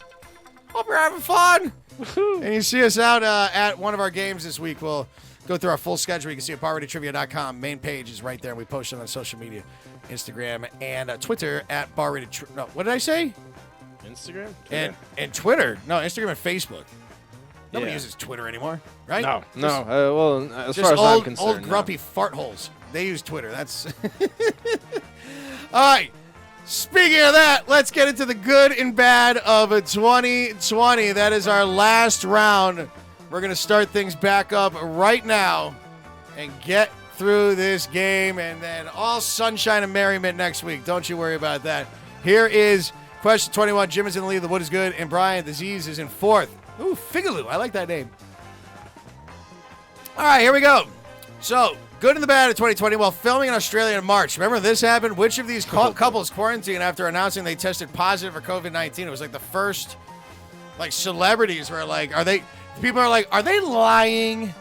A: Hope you're having fun. Woo-hoo. And you see us out at one of our games this week. We'll go through our full schedule. You can see it at barratedtrivia.com. Main page is right there. We post it on social media, Instagram and Twitter at barratedtrivia. No, what did I say?
B: Instagram?
A: Twitter. And Twitter. No, Instagram and Facebook. Nobody uses Twitter anymore, right?
B: No. As far as I'm concerned.
A: Old grumpy fart holes. They use Twitter. That's all right. Speaking of that, let's get into the good and bad of 2020. That is our last round. We're going to start things back up right now and get through this game, and then all sunshine and merriment next week. Don't you worry about that. Here is question 21. Jim is in the lead. The wood is good. And Brian, the Z's, is in fourth. Ooh, Figaloo. I like that name. All right, here we go. So, good and the bad of 2020 while filming in Australia in March. Remember this happened? Which of these couples quarantined after announcing they tested positive for COVID-19? It was like the first, celebrities were like, people are like, are they lying?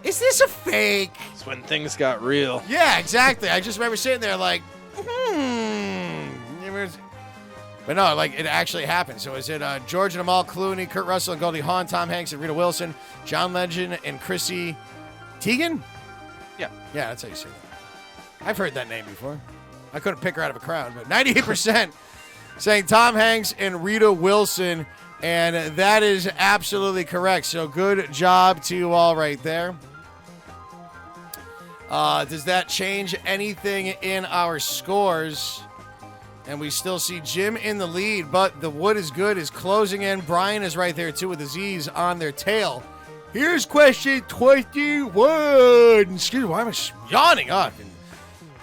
A: Is this a fake?
B: It's when things got real.
A: Yeah, exactly. I just remember sitting there like, But no, it actually happened. So is it George and Amal Clooney, Kurt Russell and Goldie Hawn, Tom Hanks and Rita Wilson, John Legend and Chrissy Teigen?
B: Yeah.
A: Yeah, that's how you say that. I've heard that name before. I couldn't pick her out of a crowd, but 98% saying Tom Hanks and Rita Wilson, and that is absolutely correct. So good job to you all right there. Does that change anything in our scores? And we still see Jim in the lead, but the wood is good, is closing in. Brian is right there, too, with the Z's on their tail. Here's question 21. Excuse me, why am I yawning? I've been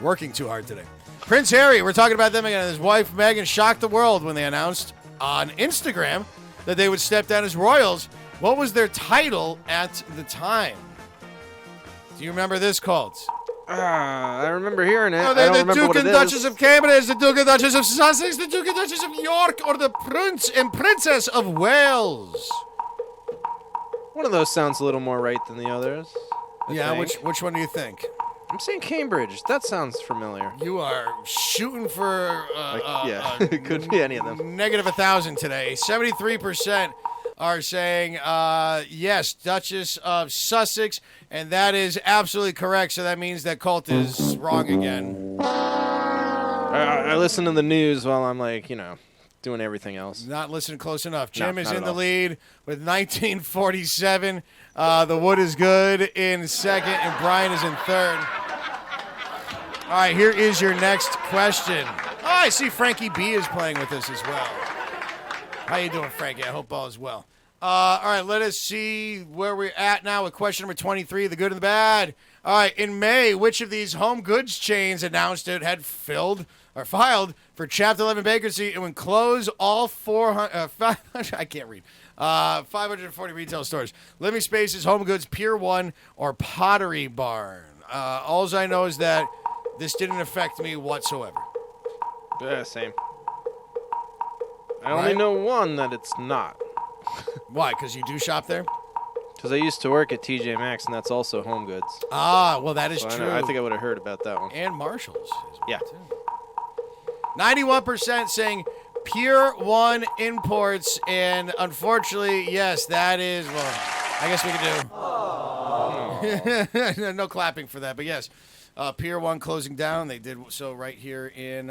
A: working too hard today. Prince Harry, we're talking about them again. His wife, Meghan, shocked the world when they announced on Instagram that they would step down as royals. What was their title at the time? Do you remember this, Colt?
B: I remember hearing it.
A: Oh, they're the Duke and Duchess of Cambridge, the Duke and Duchess of Sussex, the Duke and Duchess of York, or the Prince and Princess of Wales.
B: One of those sounds a little more right than the others. I think.
A: Which one do you think?
B: I'm saying Cambridge. That sounds familiar.
A: You are shooting for
B: it could be any of them.
A: negative 1,000 today. 73% are saying yes, Duchess of Sussex, and that is absolutely correct. So that means that Colt is wrong again.
B: I listen to the news while I'm doing everything else.
A: Not listening close enough. Jim
B: No,
A: is
B: not
A: in
B: at
A: the
B: all.
A: lead with 1947. The Wood is good in second, and Brian is in third. All right, here is your next question. Oh, I see Frankie B is playing with us as well. How you doing, Frankie? I hope all is well. All right, let us see where we're at now with question number 23, the good and the bad. All right, in May, which of these home goods chains announced it had filed for Chapter 11 bankruptcy and would close all 500, I can't read, 540 retail stores? Living Spaces, Home Goods, Pier 1, or Pottery Barn? All I know is that this didn't affect me whatsoever.
B: Yeah, same. I only know one that it's not.
A: Why? Because you do shop there?
B: Because I used to work at TJ Maxx, and that's also Home Goods.
A: Ah, well, that is
B: So
A: true.
B: I think I would have heard about that one.
A: And Marshalls. As well,
B: Yeah.
A: too. 91% saying Pier 1 Imports, and unfortunately, yes, that is, well, I guess we can do. No clapping for that, but yes. Pier 1 closing down. They did so right here in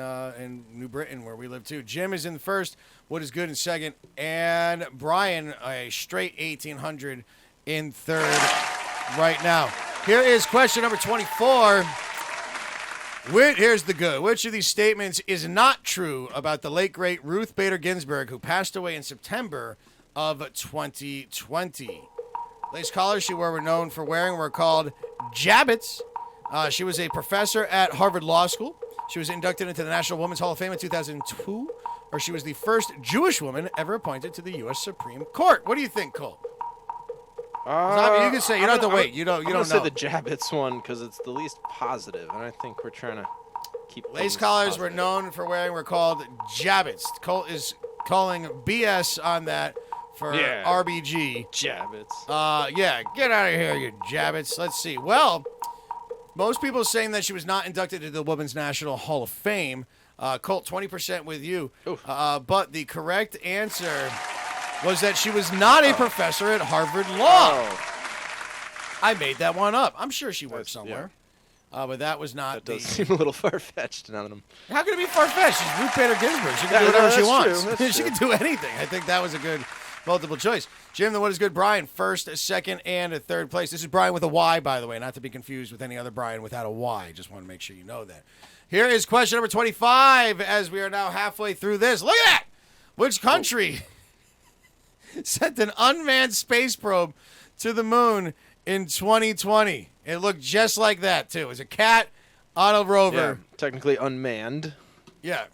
A: New Britain, where we live too. Jim is in first. Wood is good in second. And Brian, a straight 1,800 in third right now. Here is question number 24. Here's the good. Which of these statements is not true about the late, great Ruth Bader Ginsburg, who passed away in September of 2020? Lace collars she were known for wearing were called jabbets. She was a professor at Harvard Law School. She was inducted into the National Women's Hall of Fame in 2002, or she was the first Jewish woman ever appointed to the U.S. Supreme Court. What do you think, Cole? You can say you don't have to wait. You don't
B: I'm
A: know.
B: say the Jabbets one because it's the least positive, and I think we're trying to keep
A: Lace
B: things
A: collars
B: positive.
A: were known for wearing were called jabbets. Colt is calling BS on that for RBG.
B: Jabbets.
A: Yeah, get out of here, you jabbets. Let's see. Well, most people saying that she was not inducted into the Women's National Hall of Fame. Colt, 20% with you. But the correct answer was that she was not a professor at Harvard Law. I made that one up. I'm sure she worked somewhere. But that was not
B: That does seem a little far-fetched. None of them.
A: How can it be far-fetched? She's Ruth Bader Ginsburg. She can do whatever she wants.
B: True.
A: She can do anything. I think that was a good multiple choice. Jim, the what is good? Brian, first, second, and third place. This is Brian with a Y, by the way, not to be confused with any other Brian without a Y. Just want to make sure you know that. Here is question number 25, as we are now halfway through this. Look at that! Which country sent an unmanned space probe to the moon in 2020? It looked just like that, too. It was a cat on a rover.
B: Yeah, technically unmanned.
A: Yeah.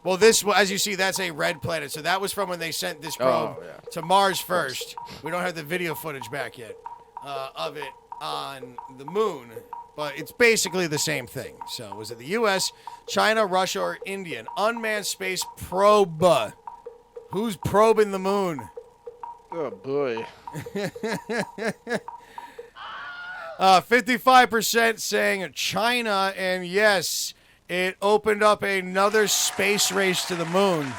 A: Well, this, as you see, that's a red planet. So that was from when they sent this probe to Mars first. We don't have the video footage back yet of it on the moon. But it's basically the same thing. So was it the U.S., China, Russia, or India? An unmanned space probe. Who's probing the moon?
B: Oh, boy.
A: 55% saying China, and yes, it opened up another space race to the moon.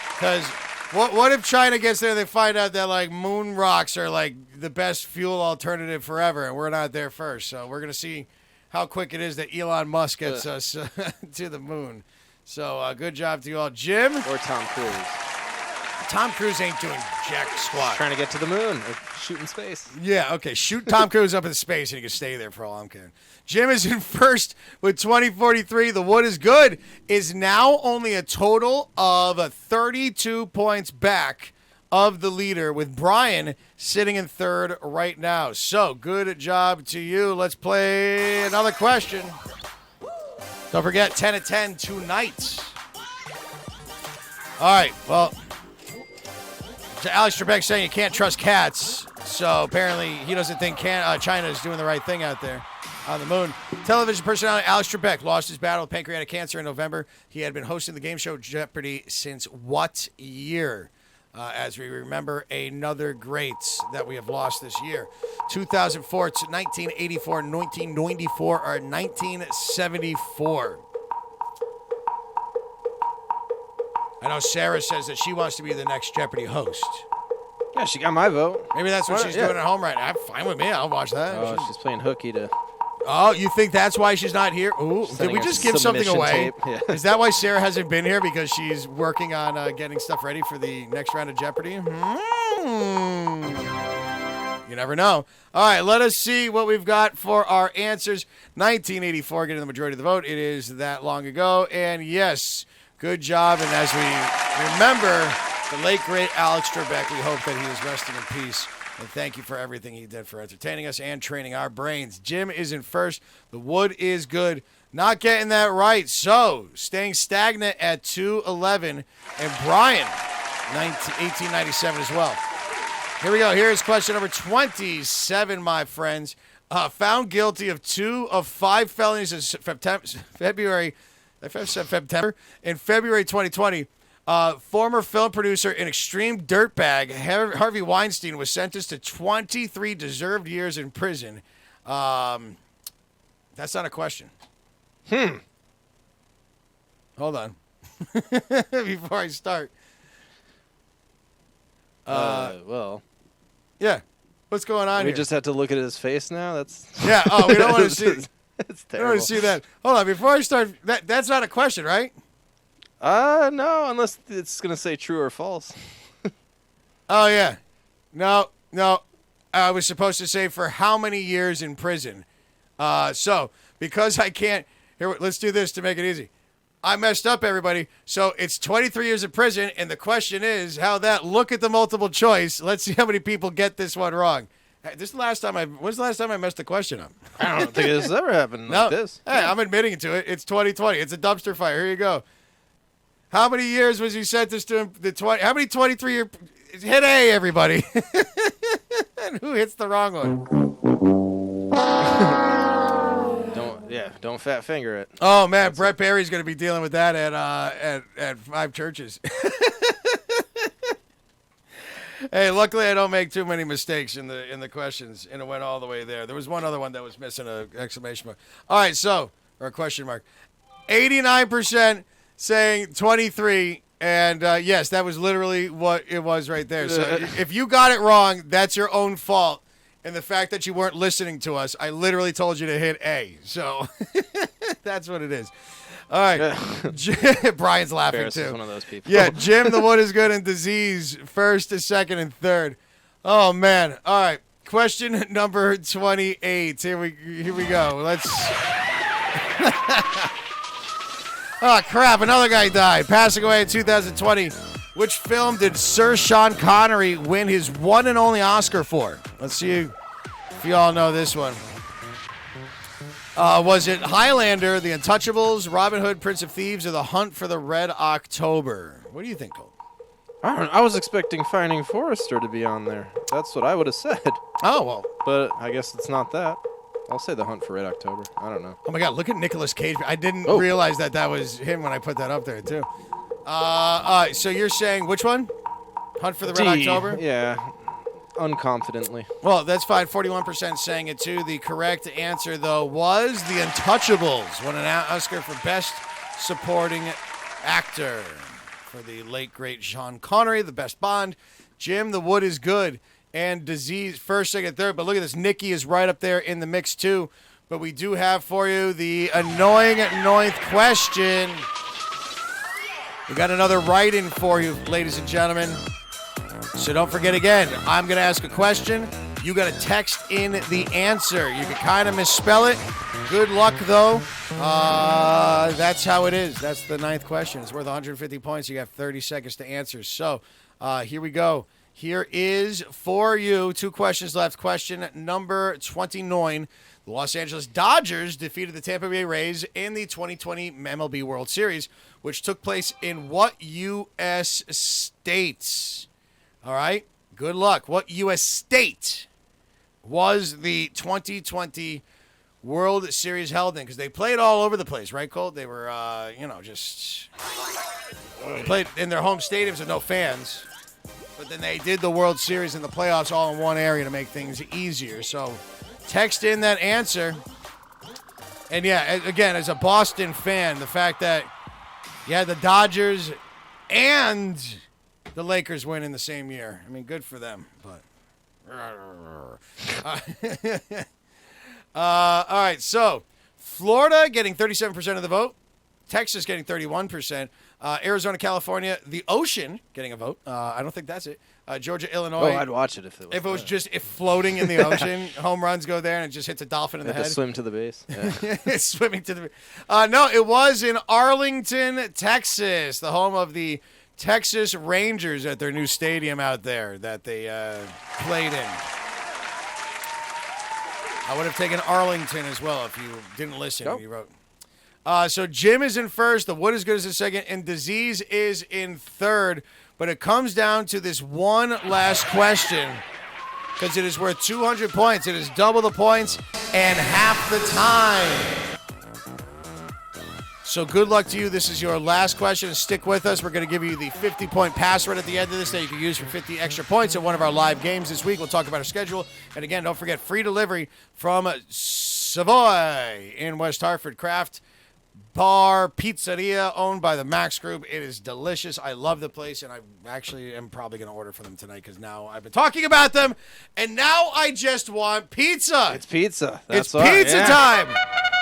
A: Because what if China gets there and they find out that, like, moon rocks are, like, the best fuel alternative forever, and we're not there first. So we're going to see how quick it is that Elon Musk gets us to the moon. So good job to you all. Jim?
B: Or Tom Cruise.
A: Tom Cruise ain't doing jack squat.
B: Trying to get to the moon or shoot in space.
A: Yeah, okay. Shoot Tom Cruise up in space and he can stay there for all I'm kidding. Jim is in first with 2043. The Wood is good. Is now only a total of 32 points back of the leader, with Brian sitting in third right now. So good job to you. Let's play another question. Don't forget, 10 at 10 tonight. All right, well, Alex Trebek saying you can't trust cats. So apparently he doesn't think China is doing the right thing out there on the moon. Television personality Alex Trebek lost his battle with pancreatic cancer in November. He had been hosting the game show Jeopardy since what year? as we remember another great that we have lost this year. 2004 to 1984, 1994, or 1974. I know Sarah says that she wants to be the next Jeopardy host.
B: Yeah, she got my vote.
A: Maybe that's what she's doing at home right now. Fine with me. I'll watch that.
B: Oh, she's playing hooky to...
A: Oh, you think that's why she's not here? Ooh, did we just give something away?
B: Yeah.
A: Is that why Sarah hasn't been here? Because she's working on getting stuff ready for the next round of Jeopardy? You never know. All right, let us see what we've got for our answers. 1984 getting the majority of the vote. It is that long ago. And yes, good job. And as we remember the late, great Alex Trebek, we hope that he is resting in peace. And thank you for everything he did for entertaining us and training our brains. Jim is in first. The wood is good. Not getting that right. So, staying stagnant at 211. And Brian, 1897 as well. Here we go. Here's question number 27, my friends. Found guilty of 2 of 5 felonies in February 2020. Former film producer and extreme dirtbag Harvey Weinstein was sentenced to 23 deserved years in prison. That's not a question. Hold on. Before I start.
B: Well.
A: Yeah. What's going on
B: We
A: here?
B: just have to look at his face now? That's...
A: Yeah. Oh, we don't want to see...
B: It's
A: I
B: terrible.
A: don't want to see that. Hold on. Before I start... That's not a question, right?
B: No, unless it's going to say true or false.
A: Oh, yeah. No. I was supposed to say for how many years in prison. So, because I can't... Here, let's do this to make it easy. I messed up, everybody. So, it's 23 years in prison, and the question is how that... Look at the multiple choice. Let's see how many people get this one wrong. When's the last time I messed the question up?
B: I don't think this has ever happened like this.
A: Hey, I'm admitting to it. It's 2020. It's a dumpster fire. Here you go. How many years was he sentenced to? How many 23-year? Hit A, everybody. And who hits the wrong one?
B: Don't fat finger it.
A: Oh man, Brett Perry's going to be dealing with that at 5 churches. Hey, luckily I don't make too many mistakes in the questions, and it went all the way there. There was one other one that was missing an exclamation mark. All right, or a question mark. 89%. Saying 23, and yes, that was literally what it was right there. So if you got it wrong, that's your own fault. And the fact that you weren't listening to us, I literally told you to hit A. So that's what it is. All right. Brian's laughing
B: Ferris
A: too.
B: is one of those people.
A: Yeah, Jim, the wood is good, and disease, first, second, and third. Oh, man. All right. Question number 28. Here we go. Let's... Oh, crap. Another guy died, passing away in 2020. Which film did Sir Sean Connery win his one and only Oscar for? Let's see if you all know this one. Was it Highlander, The Untouchables, Robin Hood, Prince of Thieves, or The Hunt for the Red October? What do you think, Cole?
B: I was expecting Finding Forrester to be on there. That's what I would have said.
A: Oh, well.
B: But I guess it's not that. I'll say The Hunt for Red October. I don't know.
A: Oh, my God. Look at Nicolas Cage. I didn't realize that was him when I put that up there, too. So you're saying which one? Hunt for the Red October?
B: Yeah. Unconfidently.
A: Well, that's fine. 41% saying it, too. The correct answer, though, was The Untouchables. Won an Oscar for Best Supporting Actor for the late, great Sean Connery, the best Bond. Jim, the wood is good. And disease, first, second, third. But look at this. Nikki is right up there in the mix, too. But we do have for you the annoying ninth question. We got another write-in for you, ladies and gentlemen. So don't forget again, I'm going to ask a question. You got to text in the answer. You can kind of misspell it. Good luck, though. That's how it is. That's the ninth question. It's worth 150 points. You got 30 seconds to answer. So here we go. Here is for you 2 questions left. Question number 29. The Los Angeles Dodgers defeated the Tampa Bay Rays in the 2020 MLB World Series, which took place in what U.S. states? All right. Good luck. What U.S. state was the 2020 World Series held in? Because they played all over the place, right, Colt? They were, just... They played in their home stadiums with no fans. But then they did the World Series and the playoffs all in one area to make things easier. So text in that answer. And yeah, again, as a Boston fan, the fact that you had the Dodgers and the Lakers win in the same year. I mean, good for them. But all right, so Florida getting 37% of the vote. Texas getting 31%. Arizona, California, the ocean getting a vote. I don't think that's it. Georgia, Illinois.
B: Oh, I'd watch it if it was.
A: If it was just floating in the ocean, home runs go there and it just hits a dolphin in the
B: Have to
A: head.
B: swim to the base. Yeah.
A: Swimming to the. No, it was in Arlington, Texas, the home of the Texas Rangers at their new stadium out there that they played in. I would have taken Arlington as well if you didn't listen.
B: Nope.
A: You wrote. So Jim is in first. The Wood is Good is in second, and Disease is in third. But it comes down to this one last question because it is worth 200 points. It is double the points and half the time. So good luck to you. This is your last question. Stick with us. We're going to give you the 50-point password at the end of this that you can use for 50 extra points at one of our live games this week. We'll talk about our schedule. And again, don't forget free delivery from Savoy in West Hartford. Craft Bar Pizzeria owned by the Max Group. It is delicious. I love the place, and I actually am probably going to order for them tonight because now I've been talking about them, and now I just want pizza.
B: It's pizza. That's
A: It's
B: why,
A: pizza
B: yeah.
A: time.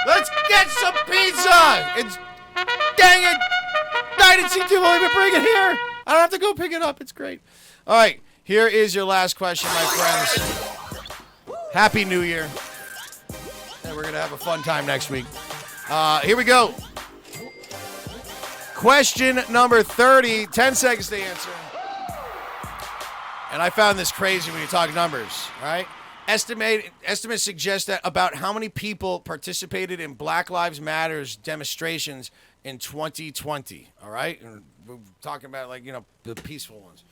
A: Let's get some pizza. It's dang it. I didn't see you won't even bring it here. I don't have to go pick it up. It's great. All right, here is your last question, my friends. Happy New Year. And we're going to have a fun time next week. Here we go. Question number 30. 10 seconds to answer. And I found this crazy when you talk numbers, all right? Estimates suggest that about how many people participated in Black Lives Matter's demonstrations in 2020, all right? And we're talking about, like, you know, the peaceful ones.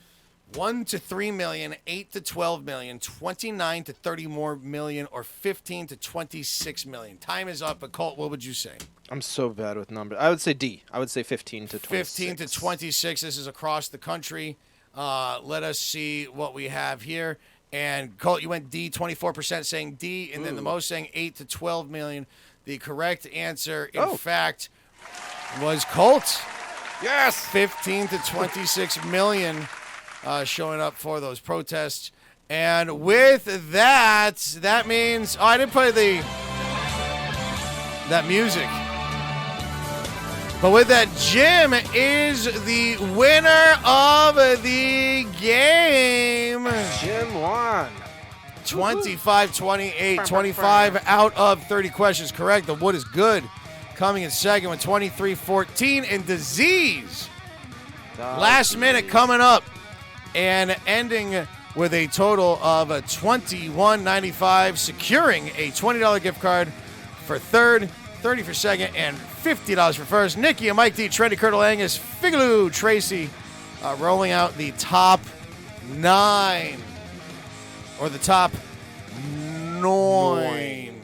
A: 1 to 3 million, 8 to 12 million, 29 to 30 more million, or 15 to 26 million. Time is up, but Colt, what would you say?
B: I'm so bad with numbers. I would say D. I would say 15 to 26.
A: 15 to 26. This is across the country. Let us see what we have here. And Colt, you went D, 24% saying D, and then the most saying 8 to 12 million. The correct answer, in fact, was Colt.
B: Yes!
A: 15 to 26 million. Showing up for those protests. And with that means... Oh, I didn't play that music. But with that, Jim is the winner of the game.
B: Jim won.
A: 25-28. 25 out of 30 questions correct. The Wood is Good coming in second with 23-14. And Disease, last minute coming up. And ending with a total of $21.95, securing a $20 gift card for third, $30 for second, and $50 for first. Nikki and Mike D, Trendy, Colonel Angus, Figaloo, Tracy, rolling out the top 9. Or the top 9.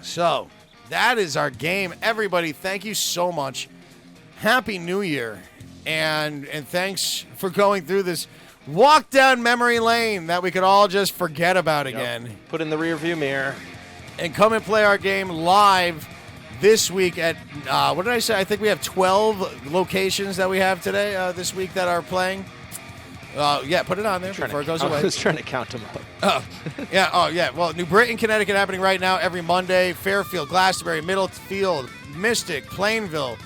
A: So, that is our game. Everybody, thank you so much. Happy New Year. And thanks for going through this walk down memory lane that we could all just forget about again.
B: Put in the rearview mirror.
A: And come and play our game live this week at, what did I say? I think we have 12 locations that we have today, this week that are playing. Yeah, put it on there before it goes away.
B: I was trying to count them up.
A: Yeah. Well, New Britain, Connecticut happening right now every Monday. Fairfield, Glastonbury, Middlefield, Mystic, Plainville,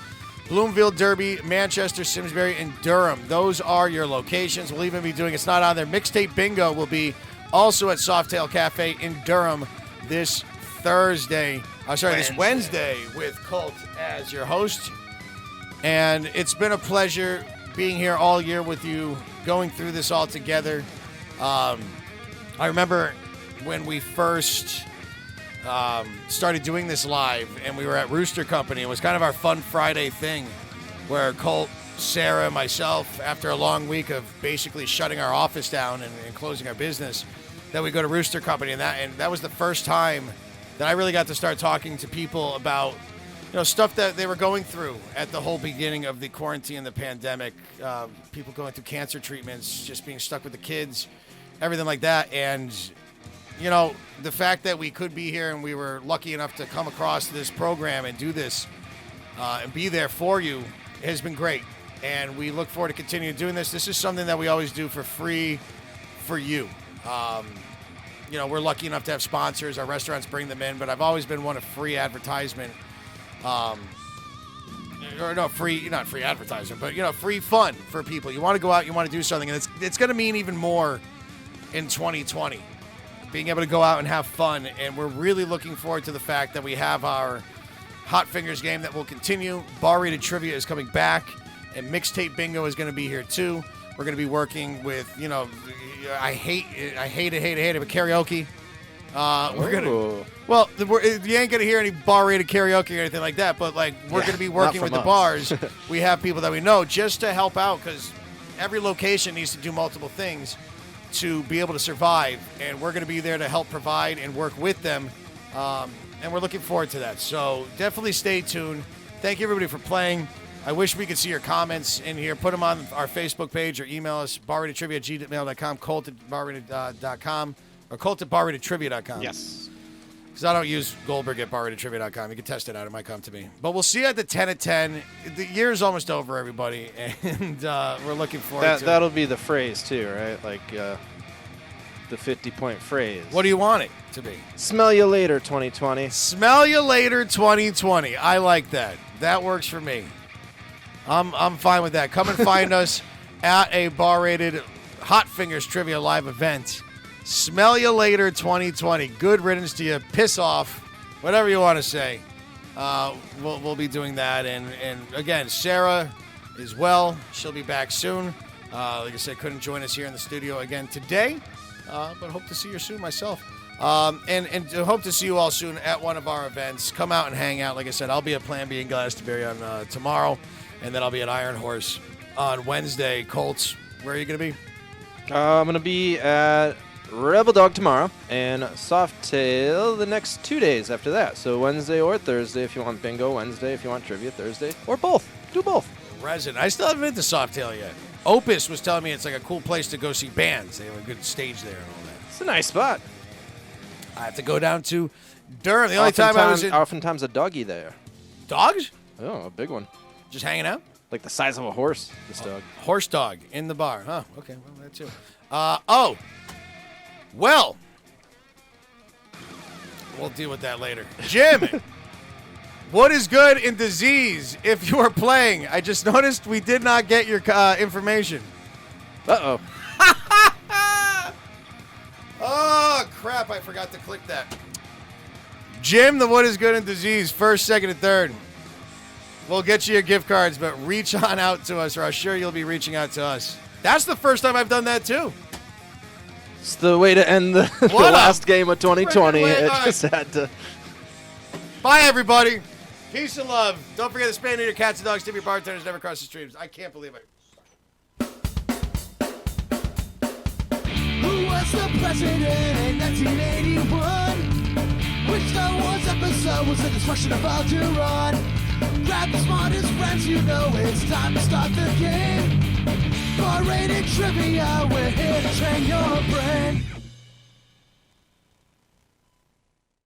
A: Bloomfield, Derby, Manchester, Simsbury, and Durham. Those are your locations. We'll even be doing, it's not on there, Mixtape Bingo will be also at Softail Cafe in Durham this Wednesday with Colt as your host. And it's been a pleasure being here all year with you, going through this all together. I remember when we first started doing this live, and we were at Rooster Company. It was kind of our fun Friday thing where Colt, Sarah, and myself, after a long week of basically shutting our office down and closing our business, that we go to Rooster Company. And that was the first time that I really got to start talking to people about stuff that they were going through at the whole beginning of the quarantine, the pandemic, people going through cancer treatments, just being stuck with the kids, everything like that. And, the fact that we could be here and we were lucky enough to come across this program and do this and be there for you has been great. And we look forward to continuing doing this. This is something that we always do for free for you. We're lucky enough to have sponsors. Our restaurants bring them in, but I've always been one of free advertisement. Not free advertisement, but, free fun for people. You want to go out, you want to do something, and it's going to mean even more in 2020. Being able to go out and have fun, and we're really looking forward to the fact that we have our Hot Fingers game that will continue. Bar Rated Trivia is coming back, and Mixtape Bingo is going to be here too. We're going to be working with, I hate it, but karaoke. We're gonna. Well, you ain't gonna hear any bar-rated karaoke or anything like that. But we're gonna be working with the bars. We have people that we know just to help out because every location needs to do multiple things to be able to survive, and we're gonna be there to help provide and work with them. And we're looking forward to that. So definitely stay tuned. Thank you everybody for playing. I wish we could see your comments in here. Put them on our Facebook page or email us barratedtrivia@gmail.com, colt@barrated.com. Or colt@barratedtrivia.com.
B: Yes.
A: Because I don't use Goldberg at barratedtrivia.com. You can test it out. It might come to me. But we'll see you at the 10 at 10. The year's almost over, everybody. And we're looking forward to it.
B: That'll be the phrase, too, right? The 50-point phrase.
A: What do you want it to be?
B: Smell you later, 2020.
A: Smell you later, 2020. I like that. That works for me. I'm fine with that. Come and find us at a bar-rated Hot Fingers Trivia live event. Smell you later, 2020. Good riddance to you. Piss off. Whatever you want to say. We'll be doing that. And again, Sarah is well. She'll be back soon. Like I said, couldn't join us here in the studio again today. But hope to see you soon myself. And hope to see you all soon at one of our events. Come out and hang out. Like I said, I'll be at Plan B in Glastonbury on tomorrow. And then I'll be at Iron Horse on Wednesday. Colts, where are you going to be?
B: I'm going to be at Rebel Dog tomorrow, and Softail the next 2 days after that. So Wednesday or Thursday if you want bingo, Wednesday if you want trivia, Thursday, or both. Do both.
A: Resin. I still haven't been to Softail yet. Opus was telling me it's like a cool place to go see bands. They have a good stage there and all that.
B: It's a nice spot.
A: I have to go down to Durham. The only time I was in...
B: Oftentimes a doggy there.
A: Dogs?
B: Oh, a big one.
A: Just hanging out?
B: Like the size of a horse, this dog.
A: Horse dog in the bar. Huh, okay. Well, that too. Well, we'll deal with that later. Jim, what is good in disease if you are playing? I just noticed we did not get your information.
B: Uh-oh.
A: Oh, crap. I forgot to click that. Jim, the what is good in disease, first, second, and third. We'll get you your gift cards, but reach on out to us, or I'm sure you'll be reaching out to us. That's the first time I've done that, too.
B: It's the way to end the last game of 2020. It just had to.
A: Bye, everybody. Peace and love. Don't forget to spay and neuter cats and dogs. Tip your bartenders never cross the streams. I can't believe it.
C: Who was the president in 1981? Which Star Wars episode was the destruction of Alderaan? Grab the smartest friends, you know it's time to start the game. Bar-rated trivia, we're here to train your brain.